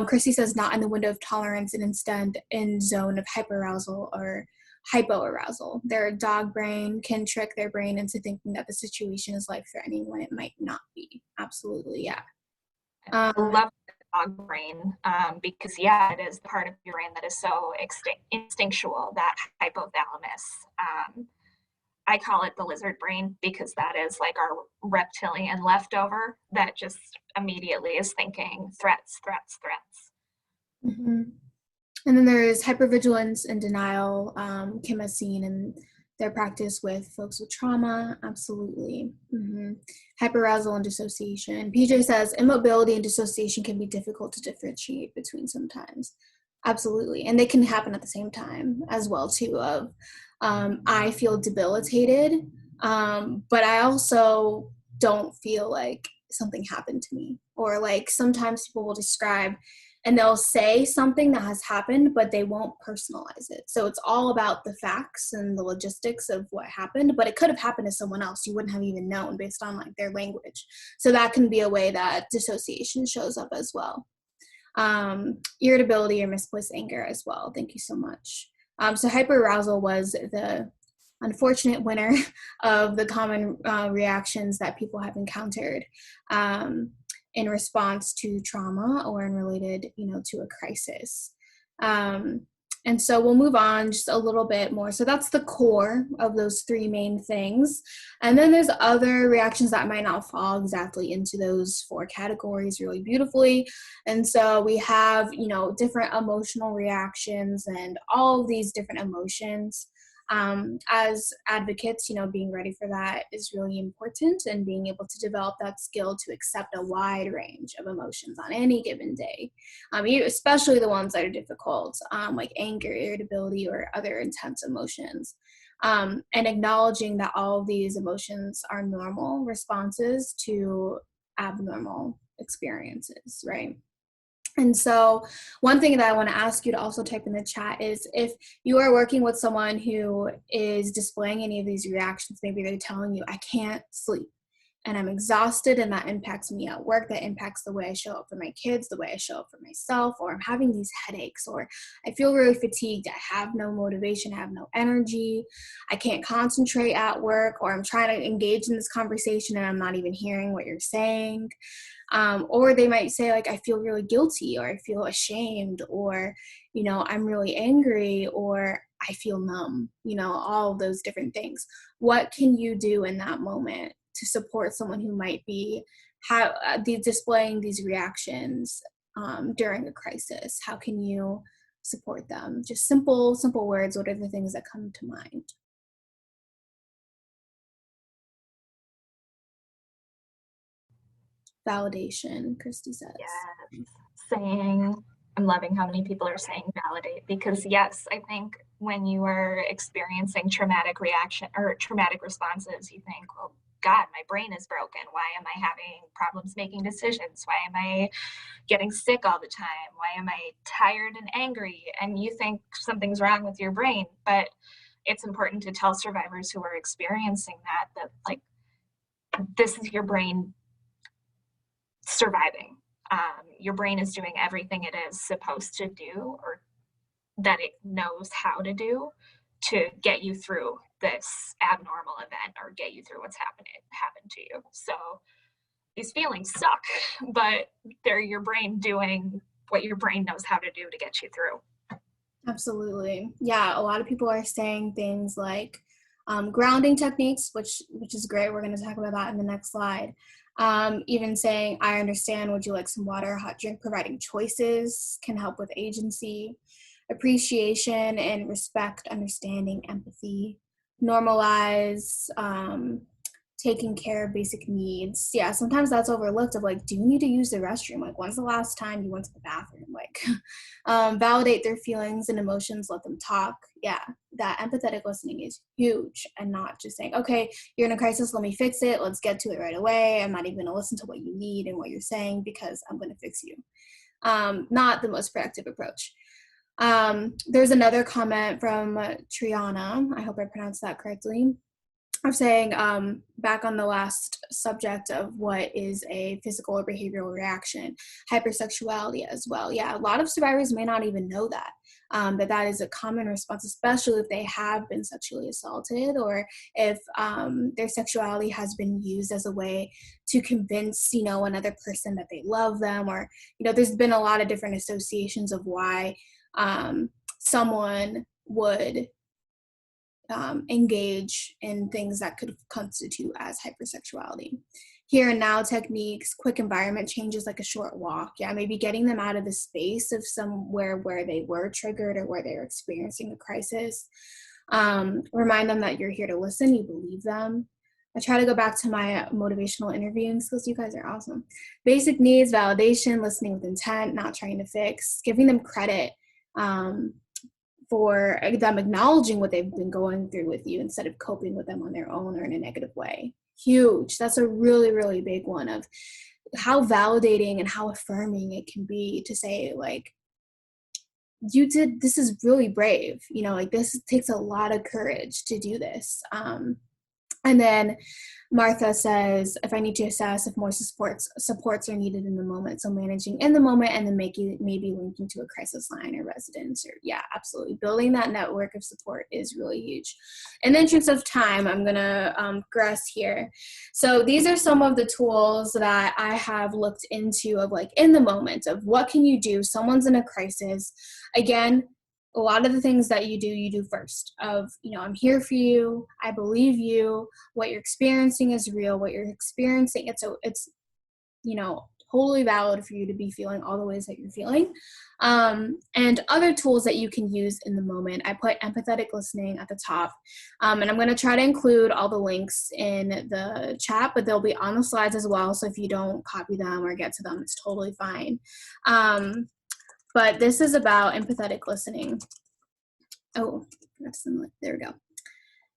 Chrissy says not in the window of tolerance and instead in zone of hyperarousal or hypoarousal. Their dog brain can trick their brain into thinking that the situation is life-threatening when it might not be. Absolutely, yeah. I love the dog brain because, yeah, it is the part of your brain that is so instinctual, that hypothalamus. I call it the lizard brain because that is like our reptilian leftover that just immediately is thinking threats, threats, threats. Mm-hmm. And then there is hypervigilance and denial, Kim has seen in their practice with folks with trauma. Absolutely. Mm-hmm. Hyperarousal and dissociation. PJ says immobility and dissociation can be difficult to differentiate between sometimes. Absolutely. And they can happen at the same time as well, too, of I feel debilitated, but I also don't feel like something happened to me. Or like sometimes people will describe and they'll say something that has happened, but they won't personalize it. So it's all about the facts and the logistics of what happened, but it could have happened to someone else. You wouldn't have even known based on like their language. So that can be a way that dissociation shows up as well. Irritability or misplaced anger as well. Thank you so much. So hyperarousal was the unfortunate winner of the common reactions that people have encountered in response to trauma or in related, to a crisis. And so we'll move on just a little bit more. So that's the core of those three main things. And then there's other reactions that might not fall exactly into those four categories really beautifully. And so we have, different emotional reactions and all of these different emotions. As advocates, being ready for that is really important, and being able to develop that skill to accept a wide range of emotions on any given day, especially the ones that are difficult, like anger, irritability, or other intense emotions. And acknowledging that all of these emotions are normal responses to abnormal experiences, right? And so one thing that I want to ask you to also type in the chat is if you are working with someone who is displaying any of these reactions, maybe they're telling you, I can't sleep and I'm exhausted and that impacts me at work, that impacts the way I show up for my kids, the way I show up for myself, or I'm having these headaches, or I feel really fatigued, I have no motivation, I have no energy, I can't concentrate at work, or I'm trying to engage in this conversation and I'm not even hearing what you're saying. Or they might say like, I feel really guilty, or I feel ashamed, or, I'm really angry, or I feel numb, all of those different things. What can you do in that moment to support someone who might be displaying these reactions during a crisis? How can you support them? Just simple words. What are the things that come to mind? Validation, Christy says. Yes, saying, I'm loving how many people are saying validate, because yes, I think when you are experiencing traumatic reaction or traumatic responses, you think, oh God, my brain is broken. Why am I having problems making decisions? Why am I getting sick all the time? Why am I tired and angry? And you think something's wrong with your brain, but it's important to tell survivors who are experiencing that like, this is your brain surviving. Your brain is doing everything it is supposed to do, or that it knows how to do, to get you through this abnormal event or get you through what's happened to you. So these feelings suck, but they're your brain doing what your brain knows how to do to get you through. Absolutely. Yeah, a lot of people are saying things like grounding techniques, which is great. We're going to talk about that in the next slide. Even saying, I understand, would you like some water, hot drink? Providing choices can help with agency, appreciation and respect, understanding, empathy, normalize, taking care of basic needs. Yeah, sometimes that's overlooked of like, do you need to use the restroom? Like, when's the last time you went to the bathroom? Like, validate their feelings and emotions, let them talk. Yeah, that empathetic listening is huge, and not just saying, okay, you're in a crisis, let me fix it. Let's get to it right away. I'm not even going to listen to what you need and what you're saying because I'm going to fix you. Not the most productive approach. There's another comment from Triana. I hope I pronounced that correctly. I'm saying back on the last subject of what is a physical or behavioral reaction, hypersexuality as well. Yeah, a lot of survivors may not even know that. That is a common response, especially if they have been sexually assaulted or if their sexuality has been used as a way to convince, another person that they love them, or, there's been a lot of different associations of why someone would engage in things that could constitute as hypersexuality. Here and now techniques, quick environment changes like a short walk. Yeah, maybe getting them out of the space of somewhere where they were triggered or where they were experiencing a crisis. Remind them that you're here to listen, you believe them. I try to go back to my motivational interviewing skills. You guys are awesome. Basic needs, validation, listening with intent, not trying to fix, giving them credit. For them acknowledging what they've been going through with you instead of coping with them on their own or in a negative way. Huge. That's a really, really big one of how validating and how affirming it can be to say, like, this is really brave. Like, this takes a lot of courage to do this. And then Martha says, if I need to assess if more supports are needed in the moment. So managing in the moment and then maybe linking to a crisis line or residence. Or yeah, absolutely. Building that network of support is really huge. In the interest of time, I'm going to progress here. So these are some of the tools that I have looked into of like in the moment of what can you do? Someone's in a crisis. Again, a lot of the things that you do first of, I'm here for you. I believe you. What you're experiencing is real. What you're experiencing, it's totally valid for you to be feeling all the ways that you're feeling. And other tools that you can use in the moment. I put empathetic listening at the top. And I'm going to try to include all the links in the chat, but they'll be on the slides as well. So if you don't copy them or get to them, it's totally fine. But this is about empathetic listening. Oh, there we go.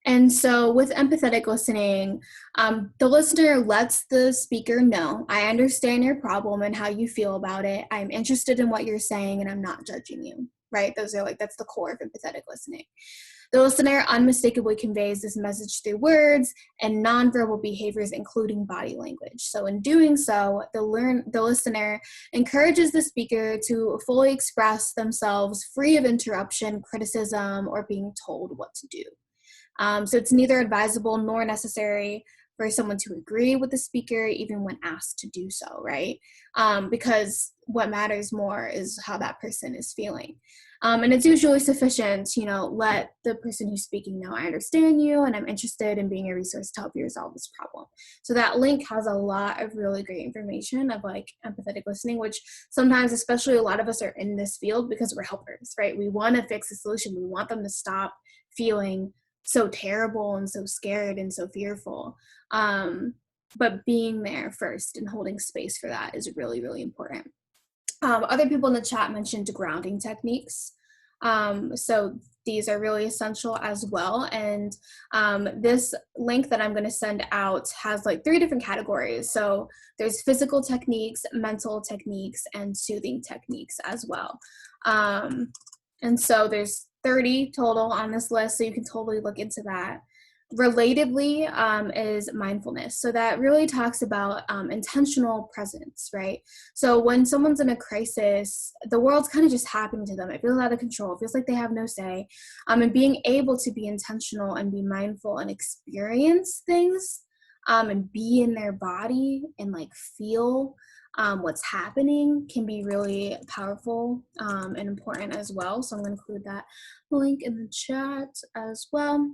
And so with empathetic listening, the listener lets the speaker know, I understand your problem and how you feel about it. I'm interested in what you're saying and I'm not judging you, right? That's the core of empathetic listening. The listener unmistakably conveys this message through words and nonverbal behaviors, including body language. So in doing so, the listener encourages the speaker to fully express themselves free of interruption, criticism, or being told what to do. So it's neither advisable nor necessary for someone to agree with the speaker, even when asked to do so, right? Because what matters more is how that person is feeling. And it's usually sufficient, let the person who's speaking know, I understand you and I'm interested in being a resource to help you resolve this problem. So that link has a lot of really great information of like empathetic listening, which sometimes, especially a lot of us are in this field because we're helpers, right? We want to fix the solution. We want them to stop feeling so terrible and so scared and so fearful. But being there first and holding space for that is really, really important. Other people in the chat mentioned grounding techniques. So these are really essential as well. And this link that I'm going to send out has like 3 different categories. So there's physical techniques, mental techniques, and soothing techniques as well. And so there's 30 total on this list, so you can totally look into that. Relatedly is mindfulness. So that really talks about intentional presence, right? So when someone's in a crisis, the world's kind of just happening to them. It feels out of control. It feels like they have no say. And being able to be intentional and be mindful and experience things and be in their body and like feel what's happening can be really powerful and important as well. So I'm going to include that link in the chat as well.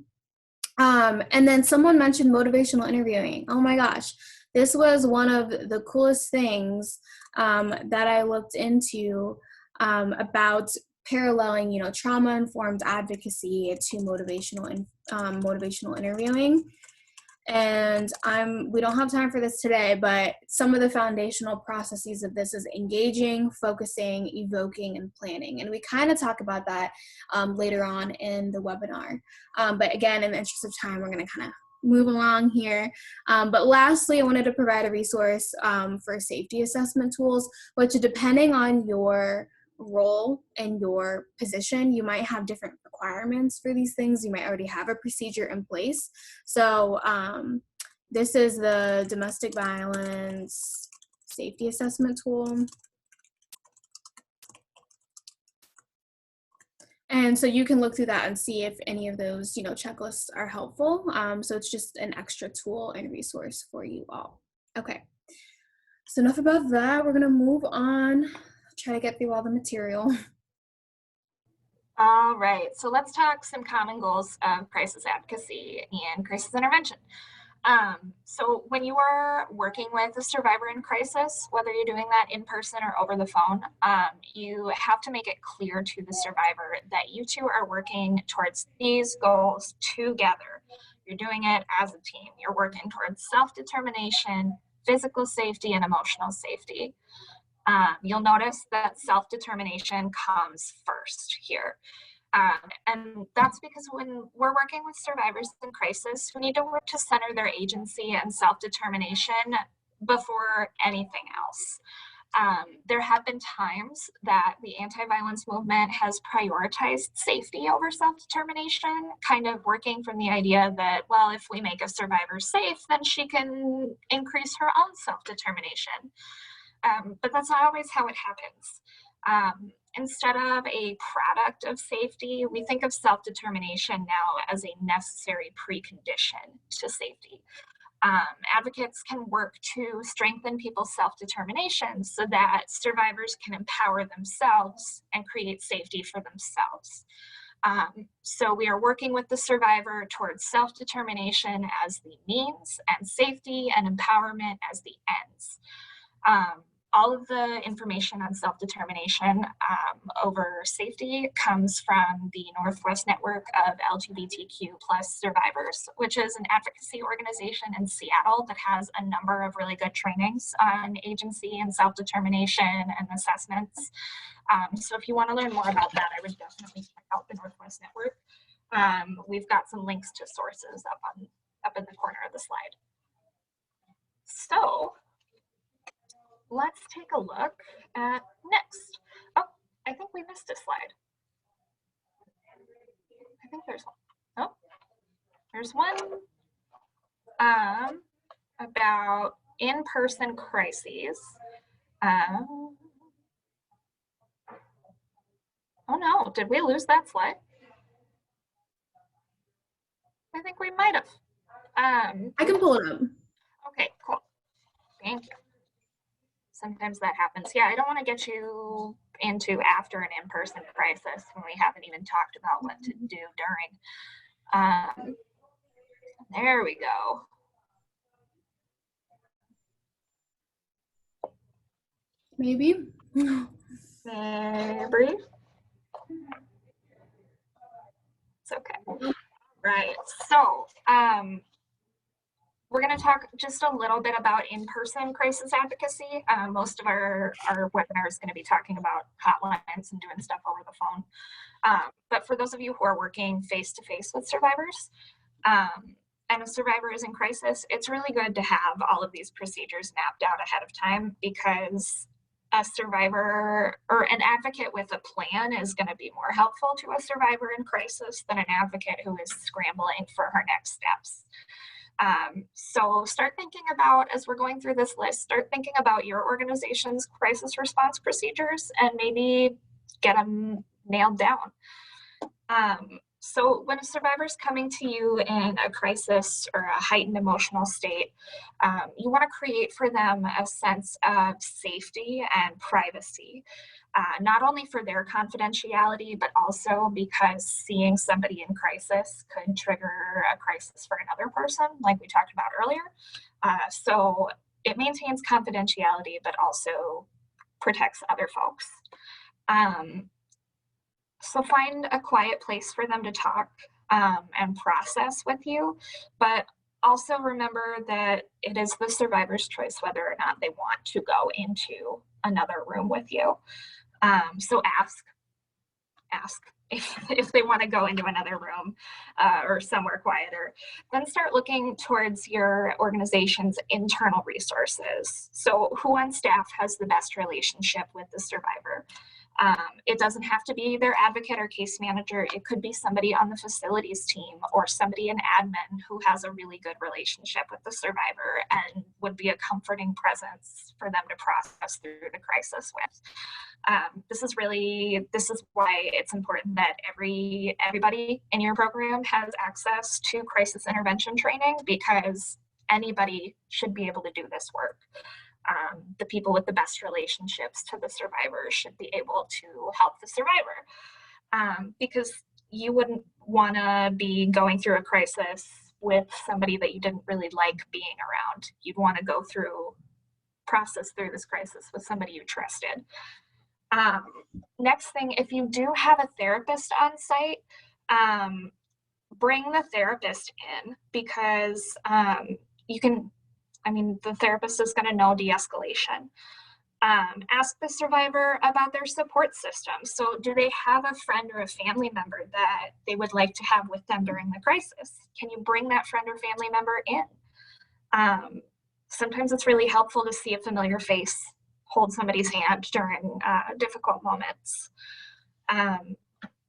And then someone mentioned motivational interviewing. Oh my gosh, this was one of the coolest things that I looked into about paralleling, trauma-informed advocacy to motivational interviewing. And we don't have time for this today, but some of the foundational processes of this is engaging, focusing, evoking, and planning. And we kind of talk about that later on in the webinar. But again, in the interest of time, we're going to kind of move along here. But lastly, I wanted to provide a resource for safety assessment tools, which depending on your role and your position, you might have different requirements for these things. You might already have a procedure in place. So this is the domestic violence safety assessment tool. And so you can look through that and see if any of those, checklists are helpful. So it's just an extra tool and resource for you all. Okay. So enough about that. We're gonna move on. Try to get through all the material. All right, so let's talk some common goals of crisis advocacy and crisis intervention. So when you are working with a survivor in crisis, whether you're doing that in person or over the phone, you have to make it clear to the survivor that you two are working towards these goals together. You're doing it as a team. You're working towards self-determination, physical safety, and emotional safety. You'll notice that self-determination comes first here. And that's because when we're working with survivors in crisis, we need to work to center their agency and self-determination before anything else. There have been times that the anti-violence movement has prioritized safety over self-determination, kind of working from the idea that, well, if we make a survivor safe, then she can increase her own self-determination. But that's not always how it happens. Instead of a product of safety, we think of self-determination now as a necessary precondition to safety. Advocates can work to strengthen people's self-determination so that survivors can empower themselves and create safety for themselves. So we are working with the survivor towards self-determination as the means and safety and empowerment as the ends. All of the information on self-determination over safety comes from the Northwest Network of LGBTQ plus survivors, which is an advocacy organization in Seattle that has a number of really good trainings on agency and self-determination and assessments. So if you want to learn more about that, I would definitely check out the Northwest Network. We've got some links to sources up in the corner of the slide. So let's take a look at next. Oh, I think we missed a slide. I think there's one. Oh, there's one about in-person crises. Oh no, did we lose that slide? I think we might have. I can pull it up. Okay, cool. Thank you. Sometimes that happens. Yeah, I don't want to get you into after an in-person crisis when we haven't even talked about what to do during. There we go. Maybe. Very brief. It's okay. Right. So we're going to talk just a little bit about in-person crisis advocacy. Most of our webinar is going to be talking about hotlines and doing stuff over the phone. But for those of you who are working face-to-face with survivors, and a survivor is in crisis, it's really good to have all of these procedures mapped out ahead of time, because a survivor or an advocate with a plan is going to be more helpful to a survivor in crisis than an advocate who is scrambling for her next steps. So start thinking about, as we're going through this list, start thinking about your organization's crisis response procedures and maybe get them nailed down. So when a survivor is coming to you in a crisis or a heightened emotional state, you want to create for them a sense of safety and privacy, not only for their confidentiality, but also because seeing somebody in crisis could trigger a crisis for another person, like we talked about earlier. So it maintains confidentiality, but also protects other folks. So find a quiet place for them to talk and process with you, but also remember that it is the survivor's choice whether or not they want to go into another room with you. So ask if they want to go into another room or somewhere quieter. Then start looking towards your organization's internal resources. So who on staff has the best relationship with the survivor? It doesn't have to be their advocate or case manager. It could be somebody on the facilities team or somebody in admin who has a really good relationship with the survivor and would be a comforting presence for them to process through the crisis with. This is why it's important that everybody in your program has access to crisis intervention training, because anybody should be able to do this work. The people with the best relationships to the survivor should be able to help the survivor, because you wouldn't want to be going through a crisis with somebody that you didn't really like being around. You'd want to process through this crisis with somebody you trusted. Next thing, if you do have a therapist on site, bring the therapist in, because the therapist is going to know de-escalation. Ask the survivor about their support system. So do they have a friend or a family member that they would like to have with them during the crisis? Can you bring that friend or family member in? Sometimes it's really helpful to see a familiar face hold somebody's hand during difficult moments.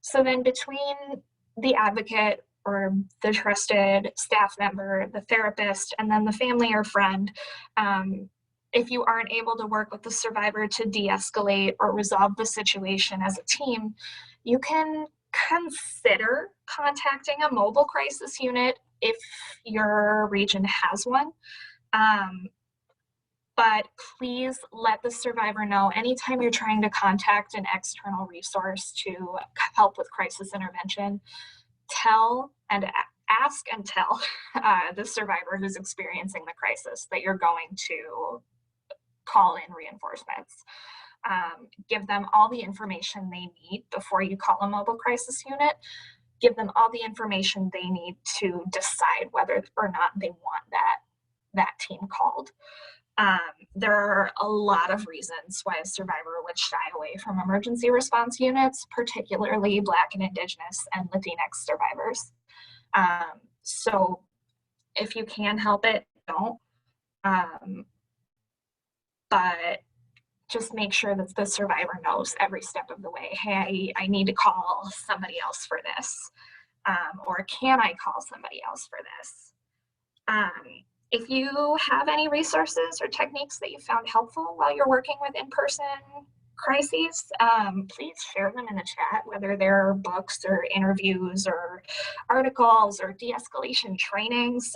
So then between the advocate or the trusted staff member, the therapist, and then the family or friend, if you aren't able to work with the survivor to de-escalate or resolve the situation as a team, you can consider contacting a mobile crisis unit if your region has one. But please let the survivor know anytime you're trying to contact an external resource to help with crisis intervention, ask and tell the survivor who's experiencing the crisis that you're going to call in reinforcements. Give them all the information they need before you call a mobile crisis unit. Give them all the information they need to decide whether or not they want that team called. There are a lot of reasons why a survivor would shy away from emergency response units, particularly Black and Indigenous and Latinx survivors. So if you can help it, don't. But just make sure that the survivor knows every step of the way, hey, I need to call somebody else for this. Or can I call somebody else for this? If you have any resources or techniques that you found helpful while you're working with in-person crises, please share them in the chat, whether they're books or interviews or articles or de-escalation trainings,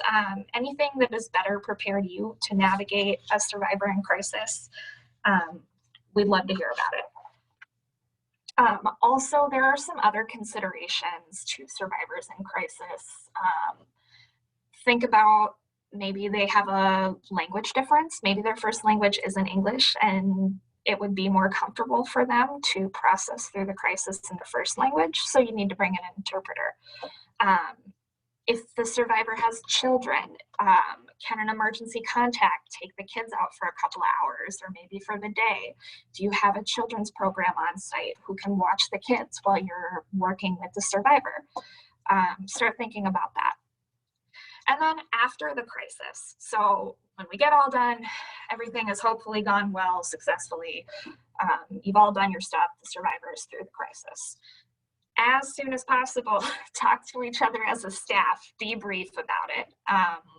anything that has better prepared you to navigate a survivor in crisis. We'd love to hear about it. Also, there are some other considerations to survivors in crisis. Think about maybe they have a language difference. Maybe their first language isn't English, and it would be more comfortable for them to process through the crisis in their first language, so you need to bring in an interpreter. If the survivor has children, can an emergency contact take the kids out for a couple of hours or maybe for the day? Do you have a children's program on site who can watch the kids while you're working with the survivor? Start thinking about that. And then after the crisis, so when we get all done, everything has hopefully gone well, successfully. You've all done your stuff, the survivors through the crisis. As soon as possible, talk to each other as a staff, debrief about it,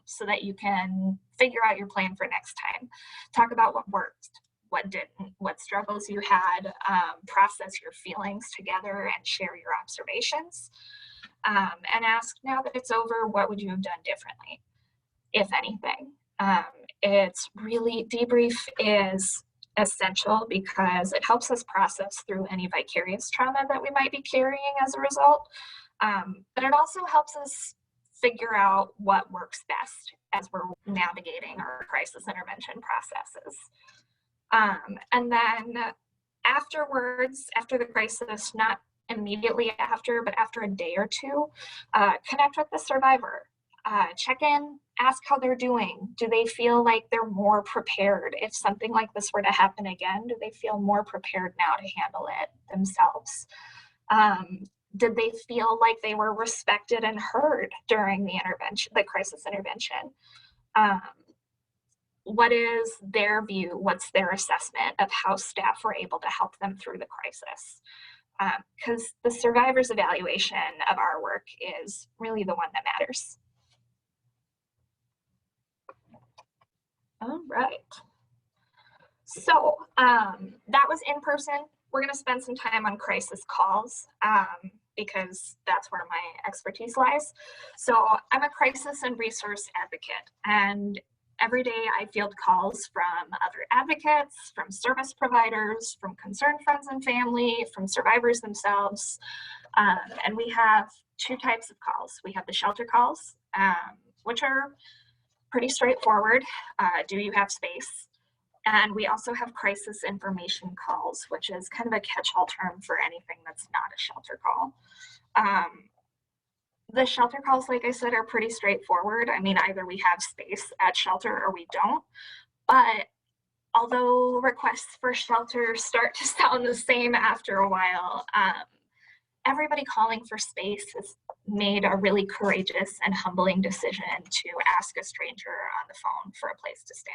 so that you can figure out your plan for next time. Talk about what worked, what didn't, what struggles you had, process your feelings together and share your observations. And ask, now that it's over, what would you have done differently, if anything? It's really, debrief is essential because it helps us process through any vicarious trauma that we might be carrying as a result. But it also helps us figure out what works best as we're navigating our crisis intervention processes. And then afterwards, after the crisis, not immediately after, but after a day or two, connect with the survivor. Check in, ask how they're doing. Do they feel like they're more prepared? If something like this were to happen again, do they feel more prepared now to handle it themselves? Did they feel like they were respected and heard during the crisis intervention? what is their view, what's their assessment of how staff were able to help them through the crisis. Because the survivor's evaluation of our work is really the one that matters. All right. So that was in person. We're going to spend some time on crisis calls because that's where my expertise lies. So I'm a crisis and resource advocate, and every day I field calls from other advocates, from service providers, from concerned friends and family, from survivors themselves. And we have two types of calls. We have the shelter calls, which are pretty straightforward. Do you have space? And we also have crisis information calls, which is kind of a catch-all term for anything that's not a shelter call. The shelter calls, like I said, are pretty straightforward. I mean, either we have space at shelter or we don't. But although requests for shelter start to sound the same after a while, everybody calling for space has made a really courageous and humbling decision to ask a stranger on the phone for a place to stay.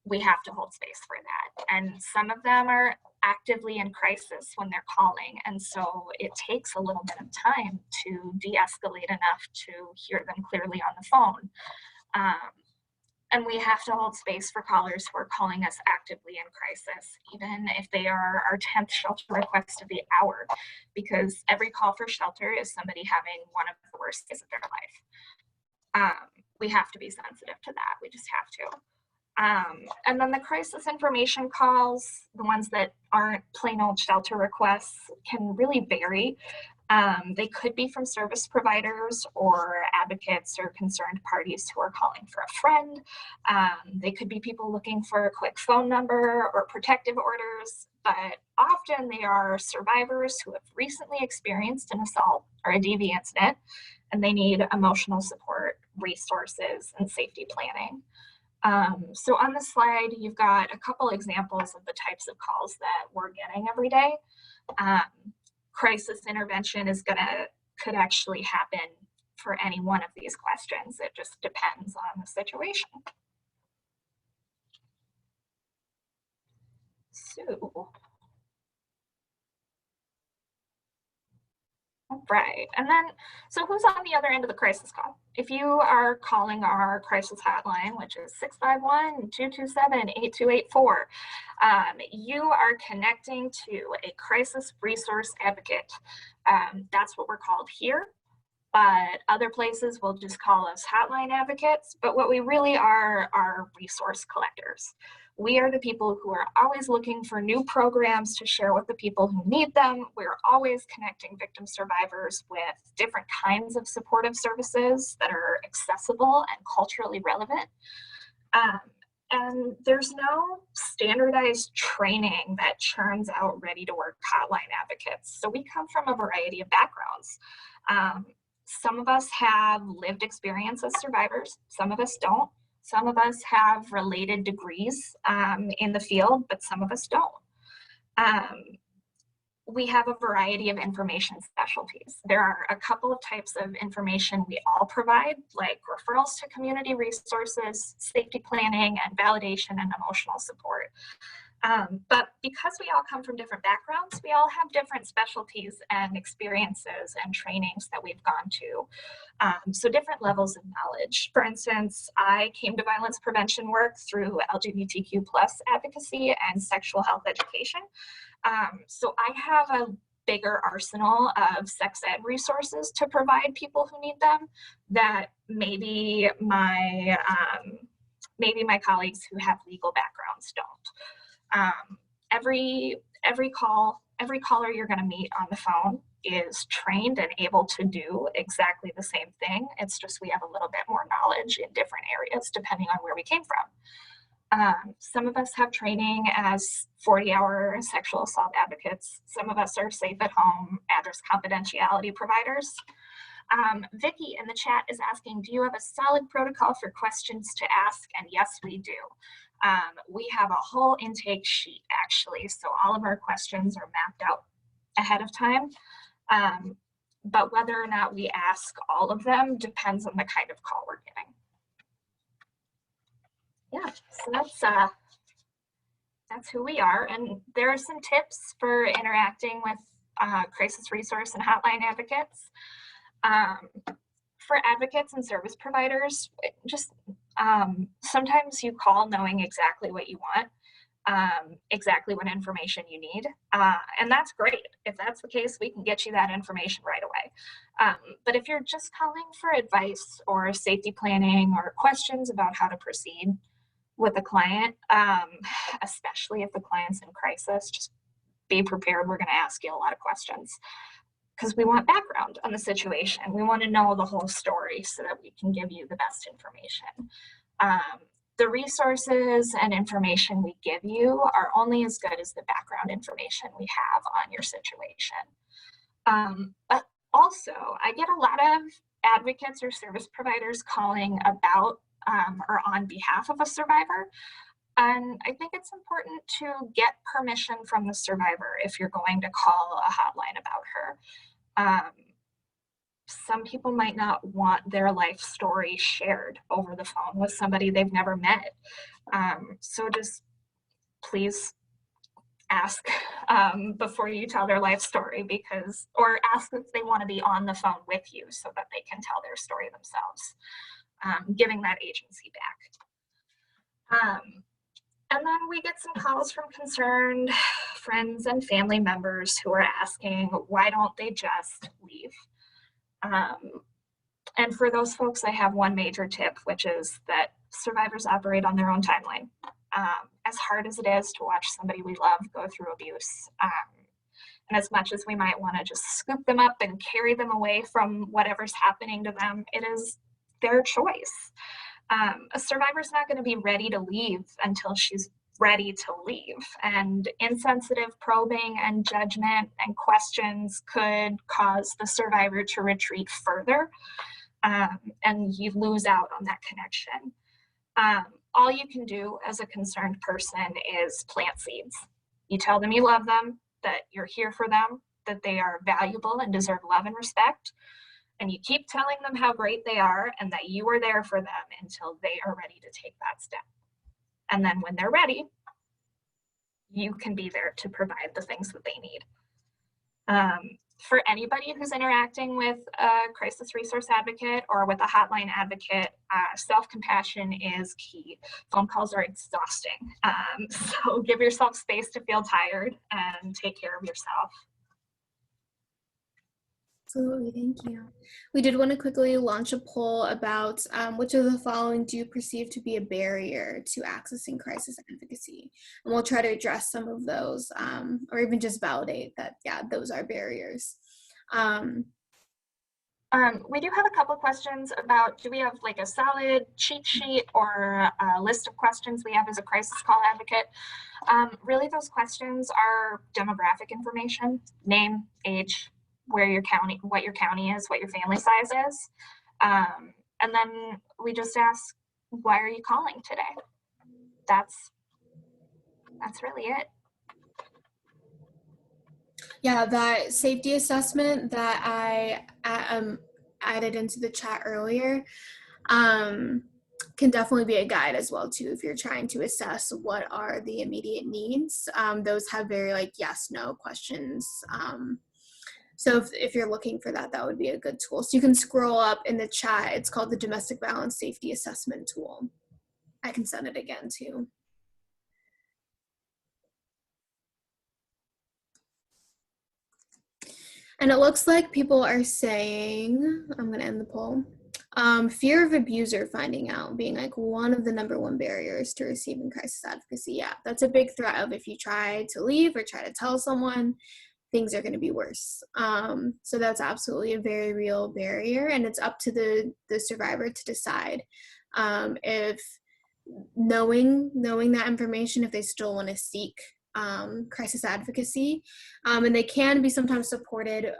We have to hold space for that. And some of them are actively in crisis when they're calling. And so it takes a little bit of time to de-escalate enough to hear them clearly on the phone. And we have to hold space for callers who are calling us actively in crisis, even if they are our 10th shelter request of the hour, because every call for shelter is somebody having one of the worst days of their life. We have to be sensitive to that. We just have to. And then the crisis information calls, the ones that aren't plain old shelter requests, can really vary. They could be from service providers or advocates or concerned parties who are calling for a friend. They could be people looking for a quick phone number or protective orders, but often they are survivors who have recently experienced an assault or a DV incident, and they need emotional support, resources, and safety planning. So on the slide, you've got a couple examples of the types of calls that we're getting every day. Crisis intervention could actually happen for any one of these questions. It just depends on the situation. So, all right, and then, so who's on the other end of the crisis call? If you are calling our crisis hotline, which is 651-227-8284, you are connecting to a crisis resource advocate. That's what we're called here, but other places will just call us hotline advocates, but what we really are resource collectors. We are the people who are always looking for new programs to share with the people who need them. We're always connecting victim survivors with different kinds of supportive services that are accessible and culturally relevant. And there's no standardized training that churns out ready-to-work hotline advocates. So we come from a variety of backgrounds. Some of us have lived experience as survivors, some of us don't. Some of us have related degrees in the field, but some of us don't. We have a variety of information specialties. There are a couple of types of information we all provide, like referrals to community resources, safety planning, and validation and emotional support. But because we all come from different backgrounds, we all have different specialties and experiences and trainings that we've gone to. So different levels of knowledge. For instance, I came to violence prevention work through LGBTQ+ advocacy and sexual health education. So I have a bigger arsenal of sex ed resources to provide people who need them that maybe my colleagues who have legal backgrounds don't. Every caller you're going to meet on the phone is trained and able to do exactly the same thing. It's just we have a little bit more knowledge in different areas depending on where we came from. Some of us have training as 40-hour sexual assault advocates. Some of us are safe at home address confidentiality providers. Vicky in the chat is asking, do you have a solid protocol for questions to ask? And yes, we do. We have a whole intake sheet actually, so all of our questions are mapped out ahead of time. But whether or not we ask all of them depends on the kind of call we're getting. Yeah, so that's who we are. And there are some tips for interacting with crisis resource and hotline advocates. Um, for advocates and service providers, just sometimes you call knowing exactly what you want, exactly what information you need. And that's great. If that's the case, we can get you that information right away. But if you're just calling for advice or safety planning or questions about how to proceed with a client, especially if the client's in crisis, just be prepared. We're going to ask you a lot of questions because we want background on the situation. We want to know the whole story so that we can give you the best information. The resources and information we give you are only as good as the background information we have on your situation. But also, I get a lot of advocates or service providers calling about or on behalf of a survivor. And I think it's important to get permission from the survivor if you're going to call a hotline about her. Some people might not want their life story shared over the phone with somebody they've never met. So just please ask before you tell their life story, or ask if they want to be on the phone with you so that they can tell their story themselves, giving that agency back. And then we get some calls from concerned friends and family members who are asking, why don't they just leave? And for those folks, I have one major tip, which is that survivors operate on their own timeline. As hard as it is to watch somebody we love go through abuse, and as much as we might want to just scoop them up and carry them away from whatever's happening to them, it is their choice. A survivor's not going to be ready to leave until she's ready to leave. And insensitive probing and judgment and questions could cause the survivor to retreat further, and you lose out on that connection. All you can do as a concerned person is plant seeds. You tell them you love them, that you're here for them, that they are valuable and deserve love and respect. And you keep telling them how great they are and that you are there for them until they are ready to take that step. And then when they're ready, you can be there to provide the things that they need. For anybody who's interacting with a crisis resource advocate or with a hotline advocate, self-compassion is key. Phone calls are exhausting. So give yourself space to feel tired and take care of yourself. Absolutely, thank you. We did want to quickly launch a poll about which of the following do you perceive to be a barrier to accessing crisis advocacy? And we'll try to address some of those, or even just validate that, yeah, those are barriers. We do have a couple questions about, do we have like a solid cheat sheet or a list of questions we have as a crisis call advocate? Really, those questions are demographic information, name, age, where your county, what your county is, what your family size is. And then we just ask, why are you calling today? That's really it. Yeah, that safety assessment that I added into the chat earlier can definitely be a guide as well too if you're trying to assess what are the immediate needs. Those have very like yes, no questions. So if you're looking for that, that would be a good tool. So you can scroll up in the chat. It's called the Domestic Violence Safety Assessment Tool. I can send it again too. And it looks like people are saying, I'm going to end the poll, fear of abuser finding out being like one of the #1 barriers to receiving crisis advocacy. Yeah, that's a big threat of if you try to leave or try to tell someone, things are going to be worse. So that's absolutely a very real barrier, and it's up to the survivor to decide if knowing that information, if they still want to seek crisis advocacy, and they can be sometimes supported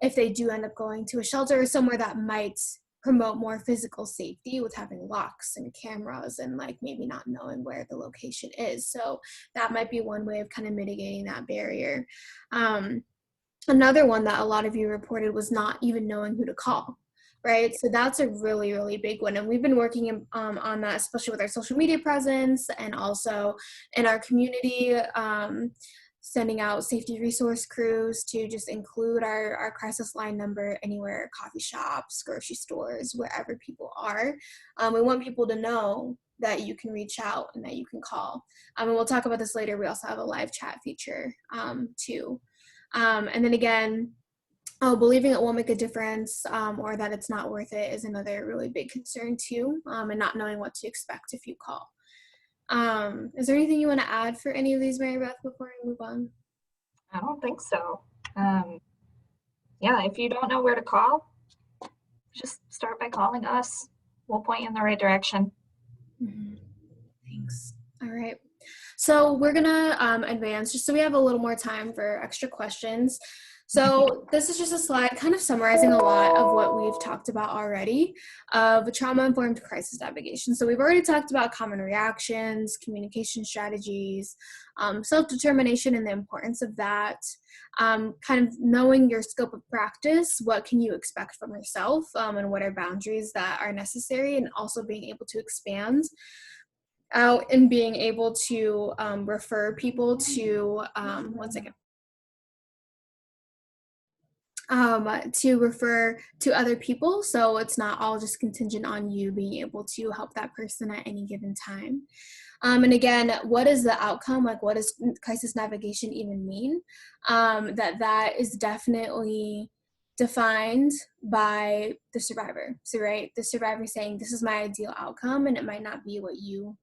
if they do end up going to a shelter or somewhere that might promote more physical safety with having locks and cameras and like maybe not knowing where the location is. So that might be one way of kind of mitigating that barrier. Another one that a lot of you reported was not even knowing who to call. right? So that's a really, really big one. And we've been working on that, especially with our social media presence and also in our community, sending out safety resource crews to just include our crisis line number anywhere, coffee shops, grocery stores, wherever people are. We want people to know that you can reach out and that you can call. And we'll talk about this later. We also have a live chat feature too. And then again, believing it won't make a difference or that it's not worth it is another really big concern too, and not knowing what to expect if you call. Is there anything you want to add for any of these, Mary Beth, before we move on? I don't think so. Yeah, if you don't know where to call, just start by calling us. We'll point you in the right direction. Mm-hmm. Thanks. All right. So we're gonna advance just so we have a little more time for extra questions. So this is just a slide kind of summarizing a lot of what we've talked about already of trauma-informed crisis navigation. So we've already talked about common reactions, communication strategies, self-determination and the importance of that, kind of knowing your scope of practice, what can you expect from yourself, and what are boundaries that are necessary, and also being able to expand out and being able to refer people to to refer to other people, so it's not all just contingent on you being able to help that person at any given time. And again, what is the outcome? Like, what does crisis navigation even mean? That is definitely defined by the survivor. So, right, the survivor saying, this is my ideal outcome, and it might not be what you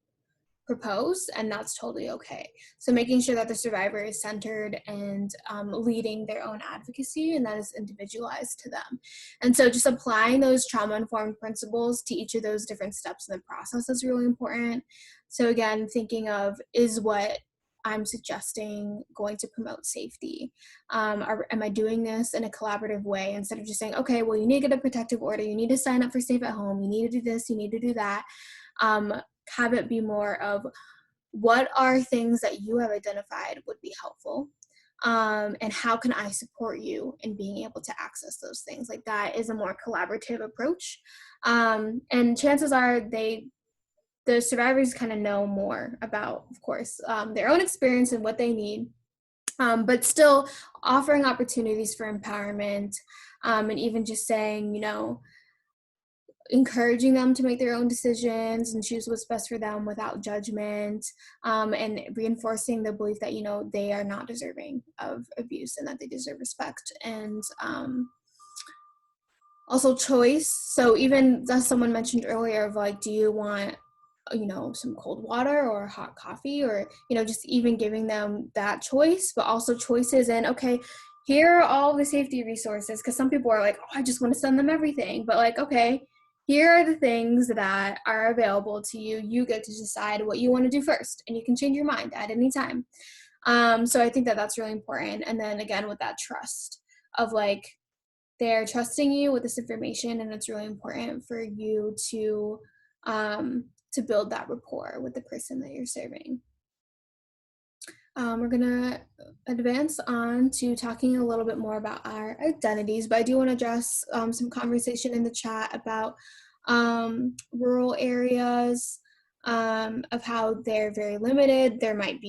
propose, and that's totally okay. So making sure that the survivor is centered and leading their own advocacy, and that is individualized to them. And so just applying those trauma-informed principles to each of those different steps in the process is really important. So again, thinking of, is what I'm suggesting going to promote safety? Am I doing this in a collaborative way instead of just saying, okay, well, you need to get a protective order, you need to sign up for Safe at Home, you need to do this, you need to do that. Have it be more of, what are things that you have identified would be helpful, and how can I support you in being able to access those things? Like, that is a more collaborative approach, and chances are the survivors kind of know more about, of course, their own experience and what they need, but still offering opportunities for empowerment, and even just saying, encouraging them to make their own decisions and choose what's best for them without judgment, and reinforcing the belief that they are not deserving of abuse and that they deserve respect, and also choice. So even as someone mentioned earlier, of like, do you want some cold water or hot coffee, or just even giving them that choice, but also choices. And okay, here are all the safety resources, because some people are like, oh, I just want to send them everything, but like, okay, here are the things that are available to you. You get to decide what you want to do first, and you can change your mind at any time. So I think that that's really important. And then again, with that trust of like, they're trusting you with this information, and it's really important for you to build that rapport with the person that you're serving. We're gonna advance on to talking a little bit more about our identities, but I do want to address some conversation in the chat about rural areas, of how they're very limited. There might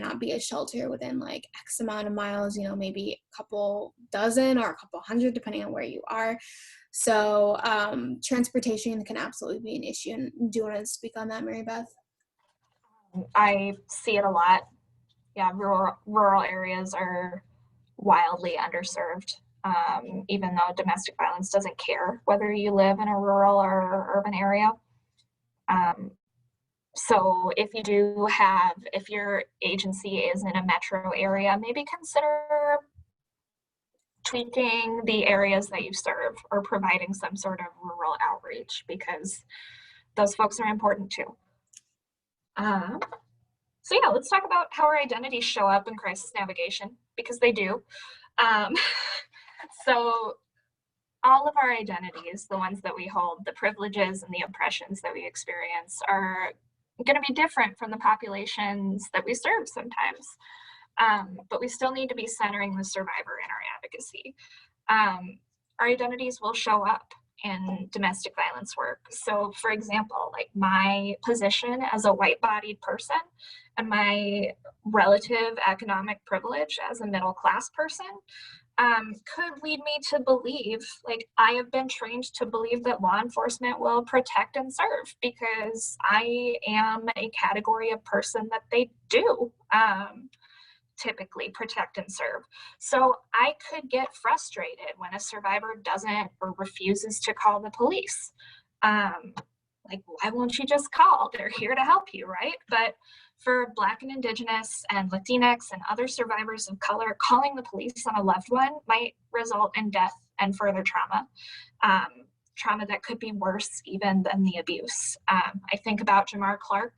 not be a shelter within like X amount of miles, maybe a couple dozen or a couple hundred, depending on where you are. So transportation can absolutely be an issue. And do you want to speak on that, Mary Beth? I see it a lot. Yeah, rural areas are wildly underserved, even though domestic violence doesn't care whether you live in a rural or urban area. So if your agency is in a metro area, maybe consider tweaking the areas that you serve or providing some sort of rural outreach, because those folks are important too. So yeah, let's talk about how our identities show up in crisis navigation, because they do. So all of our identities, the ones that we hold, the privileges and the oppressions that we experience, are going to be different from the populations that we serve sometimes. But we still need to be centering the survivor in our advocacy. Our identities will show up in domestic violence work. So for example, like my position as a white-bodied person and my relative economic privilege as a middle class person could lead me to believe, like I have been trained to believe that law enforcement will protect and serve because I am a category of person that they do typically protect and serve. So I could get frustrated when a survivor doesn't or refuses to call the police. Um, like, why won't you just call? They're here to help you, right? But for Black and Indigenous and Latinx and other survivors of color, calling the police on a loved one might result in death and further trauma. Trauma that could be worse even than the abuse. I think about Jamar Clark,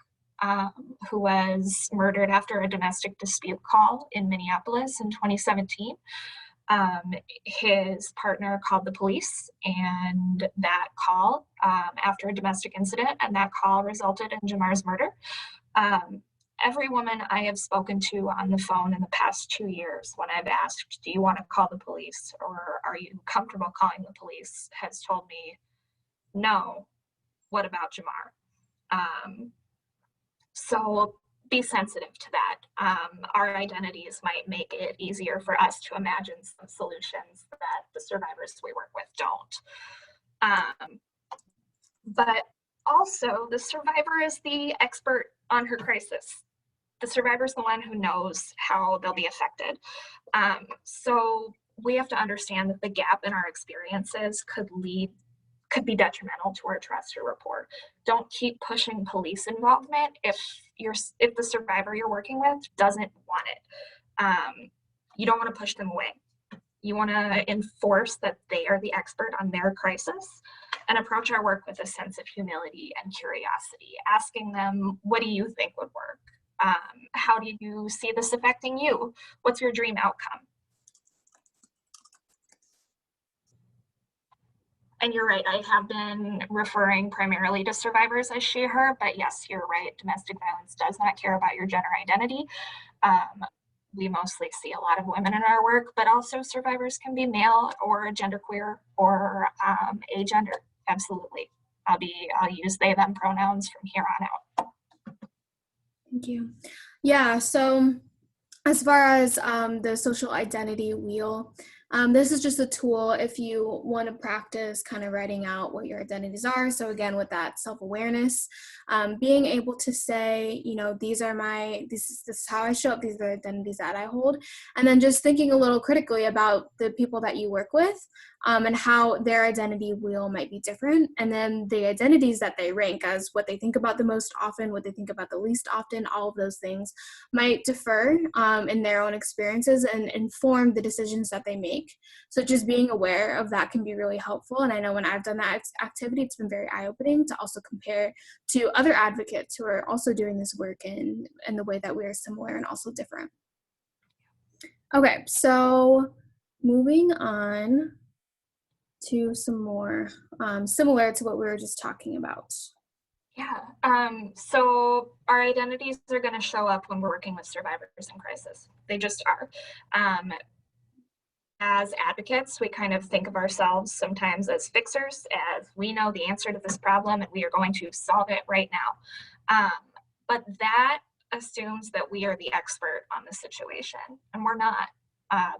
who was murdered after a domestic dispute call in Minneapolis in 2017. His partner called the police, and that call after a domestic incident, and that call resulted in Jamar's murder. Every woman I have spoken to on the phone in the past 2 years, when I've asked, do you want to call the police or are you comfortable calling the police, has told me, no, what about Jamar? So be sensitive to that. Our identities might make it easier for us to imagine some solutions that the survivors we work with don't. But also, the survivor is the expert on her crisis. The survivor is the one who knows how they'll be affected. So we have to understand that the gap in our experiences could be detrimental to our trust or rapport. Don't keep pushing police involvement if the survivor you're working with doesn't want it. You don't want to push them away. You want to enforce that they are the expert on their crisis and approach our work with a sense of humility and curiosity, asking them, what do you think would work? How do you see this affecting you? What's your dream outcome? And you're right, I have been referring primarily to survivors as she, her, but yes, you're right. Domestic violence does not care about your gender identity. We mostly see a lot of women in our work, but also survivors can be male or genderqueer or agender. Absolutely. I'll use they, them pronouns from here on out. Thank you. Yeah, so as far as the social identity wheel, this is just a tool if you want to practice kind of writing out what your identities are. So again, with that self-awareness, being able to say, you know, this is how I show up, these are the identities that I hold, and then just thinking a little critically about the people that you work with and how their identity wheel might be different, and then the identities that they rank as what they think about the most often, what they think about the least often, all of those things might differ in their own experiences and inform the decisions that they make. So just being aware of that can be really helpful. And I know when I've done that activity, it's been very eye-opening to also compare to other advocates who are also doing this work in the way that we are similar and also different. Okay, so moving on to some more similar to what we were just talking about. Yeah, so our identities are going to show up when we're working with survivors in crisis. They just are. As advocates, we kind of think of ourselves sometimes as fixers, as we know the answer to this problem and we are going to solve it right now. But that assumes that we are the expert on the situation, and we're not.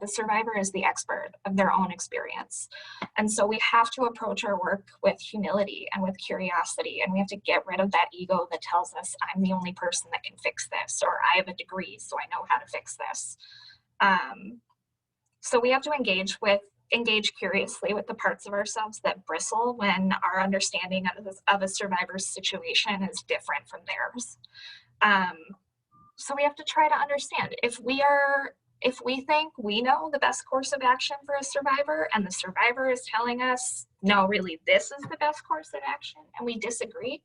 The survivor is the expert of their own experience. And so we have to approach our work with humility and with curiosity, and we have to get rid of that ego that tells us I'm the only person that can fix this, or I have a degree, so I know how to fix this. So we have to engage curiously with the parts of ourselves that bristle when our understanding of a survivor's situation is different from theirs. So we have to try to understand if we think we know the best course of action for a survivor and the survivor is telling us, no, really, this is the best course of action, and we disagree,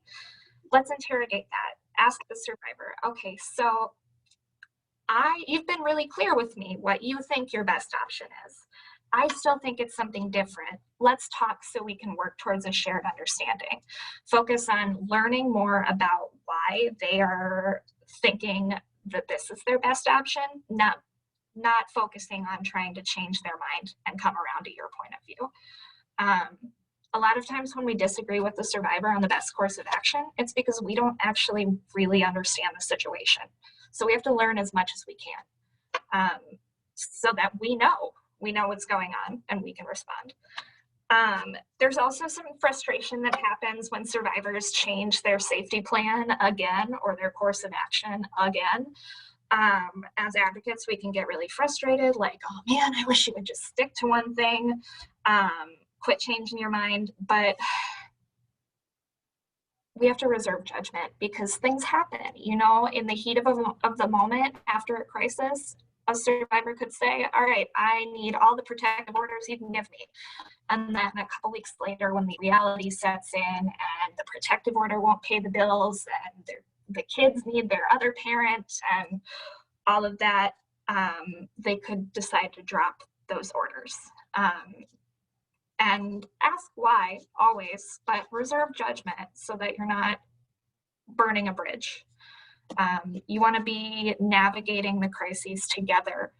let's interrogate that. Ask the survivor, okay, so you've been really clear with me what you think your best option is. I still think it's something different. Let's talk so we can work towards a shared understanding. Focus on learning more about why they are thinking that this is their best option, not focusing on trying to change their mind and come around to your point of view. A lot of times when we disagree with the survivor on the best course of action, it's because we don't actually really understand the situation. So we have to learn as much as we can, so that we know what's going on and we can respond. There's also some frustration that happens when survivors change their safety plan again or their course of action again. As advocates, we can get really frustrated, like, oh man, I wish you would just stick to one thing, quit changing your mind. But we have to reserve judgment because things happen, in the heat of the moment after a crisis. A survivor could say, all right, I need all the protective orders you can give me. And then a couple weeks later, when the reality sets in and the protective order won't pay the bills and the kids need their other parent and all of that, they could decide to drop those orders. And ask why always, but reserve judgment so that you're not burning a bridge. You want to be navigating the crises together,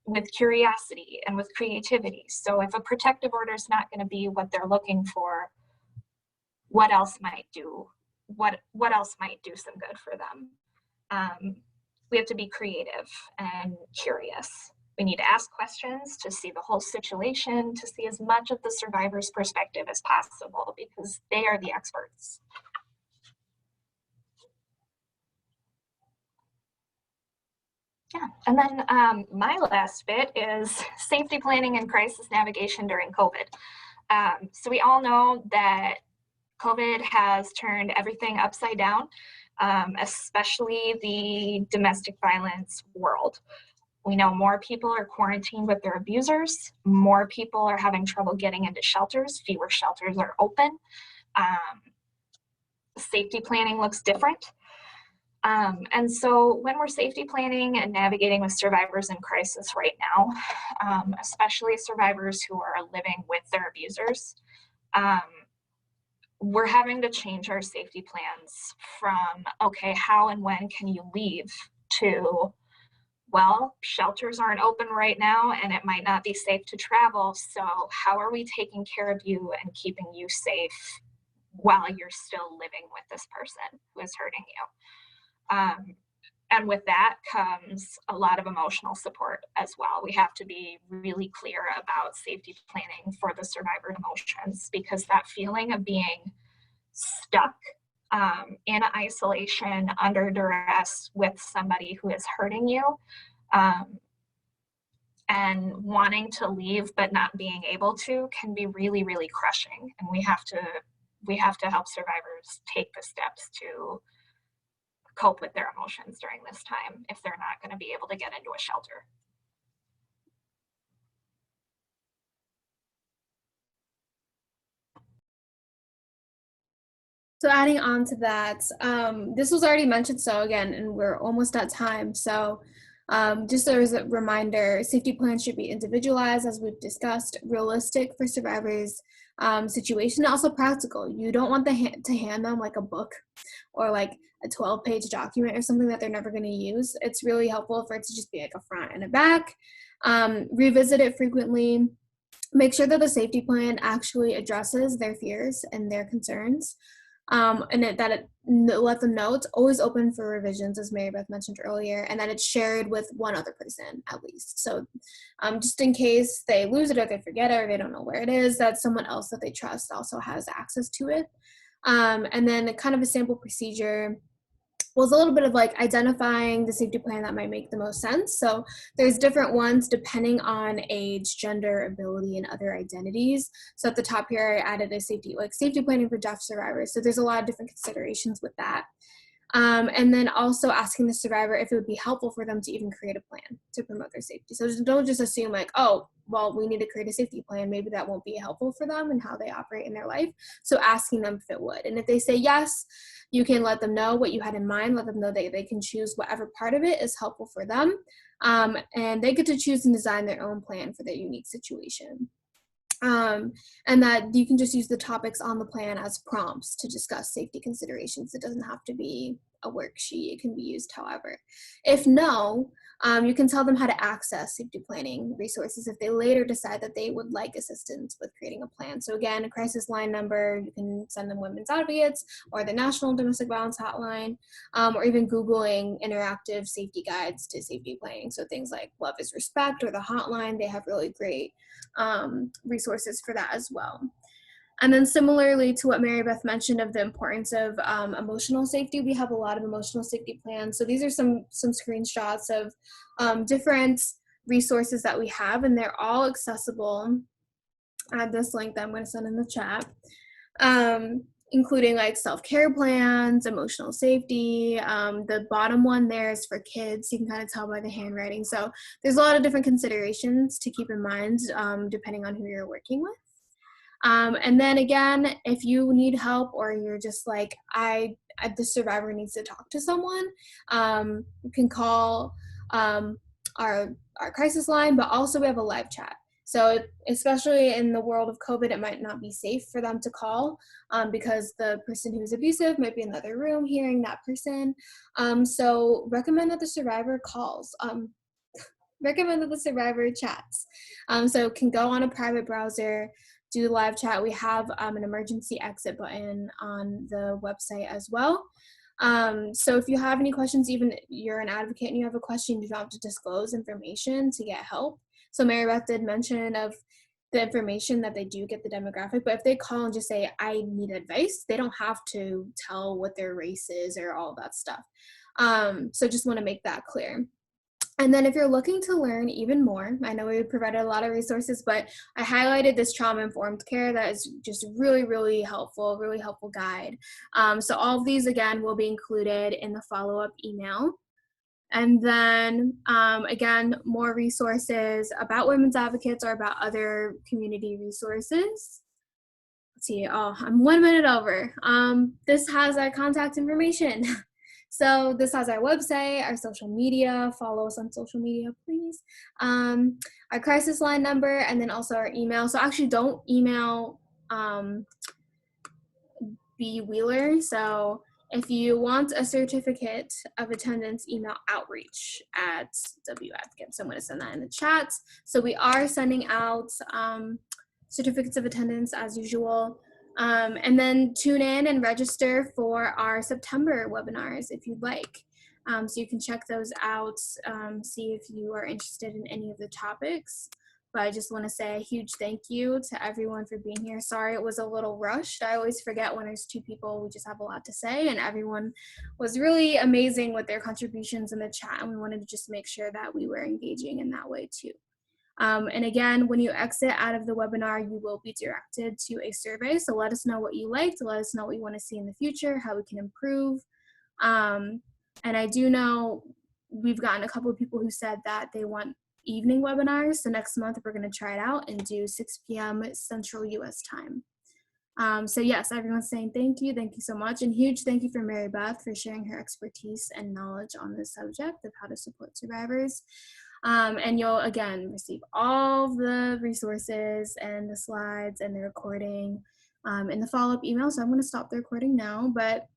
with curiosity and with creativity. So if a protective order is not going to be what they're looking for, what else might do? What else might do some good for them? We have to be creative and curious. We need to ask questions to see the whole situation, to see as much of the survivor's perspective as possible, because they are the experts. Yeah, and then my last bit is safety planning and crisis navigation during COVID. So we all know that COVID has turned everything upside down, especially the domestic violence world. We know more people are quarantined with their abusers, more people are having trouble getting into shelters, fewer shelters are open. Safety planning looks different. And so when we're safety planning and navigating with survivors in crisis right now, especially survivors who are living with their abusers, we're having to change our safety plans from, okay, how and when can you leave, to, well, shelters aren't open right now and it might not be safe to travel. So how are we taking care of you and keeping you safe while you're still living with this person who is hurting you? And with that comes a lot of emotional support as well. We have to be really clear about safety planning for the survivor emotions, because that feeling of being stuck in isolation, under duress with somebody who is hurting you, and wanting to leave but not being able to, can be really, really crushing. And we have to help survivors take the steps to cope with their emotions during this time if they're not going to be able to get into a shelter. So adding on to that, this was already mentioned, so again, and we're almost at time. So just as a reminder, safety plans should be individualized, as we've discussed, realistic for survivors' situation, and also practical. You don't want to hand them like a book or like a 12-page document or something that they're never going to use. It's really helpful for it to just be like a front and a back. Revisit it frequently. Make sure that the safety plan actually addresses their fears and their concerns. And let them know it's always open for revisions, as Mary Beth mentioned earlier, and that it's shared with one other person at least. So just in case they lose it or they forget it or they don't know where it is, that someone else that they trust also has access to it. And then kind of a sample procedure was a little bit of like identifying the safety plan that might make the most sense. So there's different ones depending on age, gender, ability, and other identities. So at the top here, I added a safety planning for deaf survivors. So there's a lot of different considerations with that. And then also asking the survivor if it would be helpful for them to even create a plan to promote their safety. So don't just assume like, oh, well, we need to create a safety plan. Maybe that won't be helpful for them and how they operate in their life. So asking them if it would. And if they say yes, you can let them know what you had in mind, let them know that they can choose whatever part of it is helpful for them. And they get to choose and design their own plan for their unique situation. And that you can just use the topics on the plan as prompts to discuss safety considerations. It doesn't have to be a worksheet. It can be used however. If no, you can tell them how to access safety planning resources if they later decide that they would like assistance with creating a plan. So again, a crisis line number, you can send them Women's Advocates or the National Domestic Violence Hotline, or even Googling interactive safety guides to safety planning. So things like Love is Respect or the hotline, they have really great resources for that as well. And then similarly to what Mary Beth mentioned of the importance of emotional safety, we have a lot of emotional safety plans. So these are some screenshots of different resources that we have, and they're all accessible at this link that I'm going to send in the chat, including like self-care plans, emotional safety. The bottom one there is for kids. You can kind of tell by the handwriting. So there's a lot of different considerations to keep in mind depending on who you're working with. And then again, if you need help or you're just like, the survivor needs to talk to someone, you can call our crisis line, but also we have a live chat. So especially in the world of COVID, it might not be safe for them to call because the person who's abusive might be in the other room hearing that person. So recommend that the survivor calls. Recommend that the survivor chats. So can go on a private browser, do the live chat. We have an emergency exit button on the website as well. So if you have any questions, even you're an advocate and you have a question, you don't have to disclose information to get help. So Mary Beth did mention of the information that they do get the demographic, but if they call and just say, I need advice, they don't have to tell what their race is or all that stuff. So just want to make that clear. And then if you're looking to learn even more, I know we provided a lot of resources, but I highlighted this trauma-informed care that is just really, really helpful guide. So all of these, again, will be included in the follow-up email. And then, again, more resources about women's advocates or about other community resources. Let's see, I'm 1 minute over. This has our contact information. So this has our website, our social media. Follow us on social media, please. Our crisis line number, and then also our email. So actually don't email B. Wheeler. So if you want a certificate of attendance, email outreach@WAdvocate. So I'm going to send that in the chat. So we are sending out certificates of attendance as usual. And then tune in and register for our September webinars if you'd like. So you can check those out, see if you are interested in any of the topics. But I just want to say a huge thank you to everyone for being here. Sorry it was a little rushed. I always forget when there's two people, we just have a lot to say, and everyone was really amazing with their contributions in the chat, and we wanted to just make sure that we were engaging in that way too. And again, when you exit out of the webinar, you will be directed to a survey. So let us know what you liked, let us know what you want to see in the future, how we can improve. And I do know we've gotten a couple of people who said that they want evening webinars. So next month, we're going to try it out and do 6 p.m. Central US time. So yes, everyone's saying thank you so much. And huge thank you for Mary Beth for sharing her expertise and knowledge on this subject of how to support survivors. And you'll, again, receive all the resources and the slides and the recording in the follow-up email. So I'm going to stop the recording now, but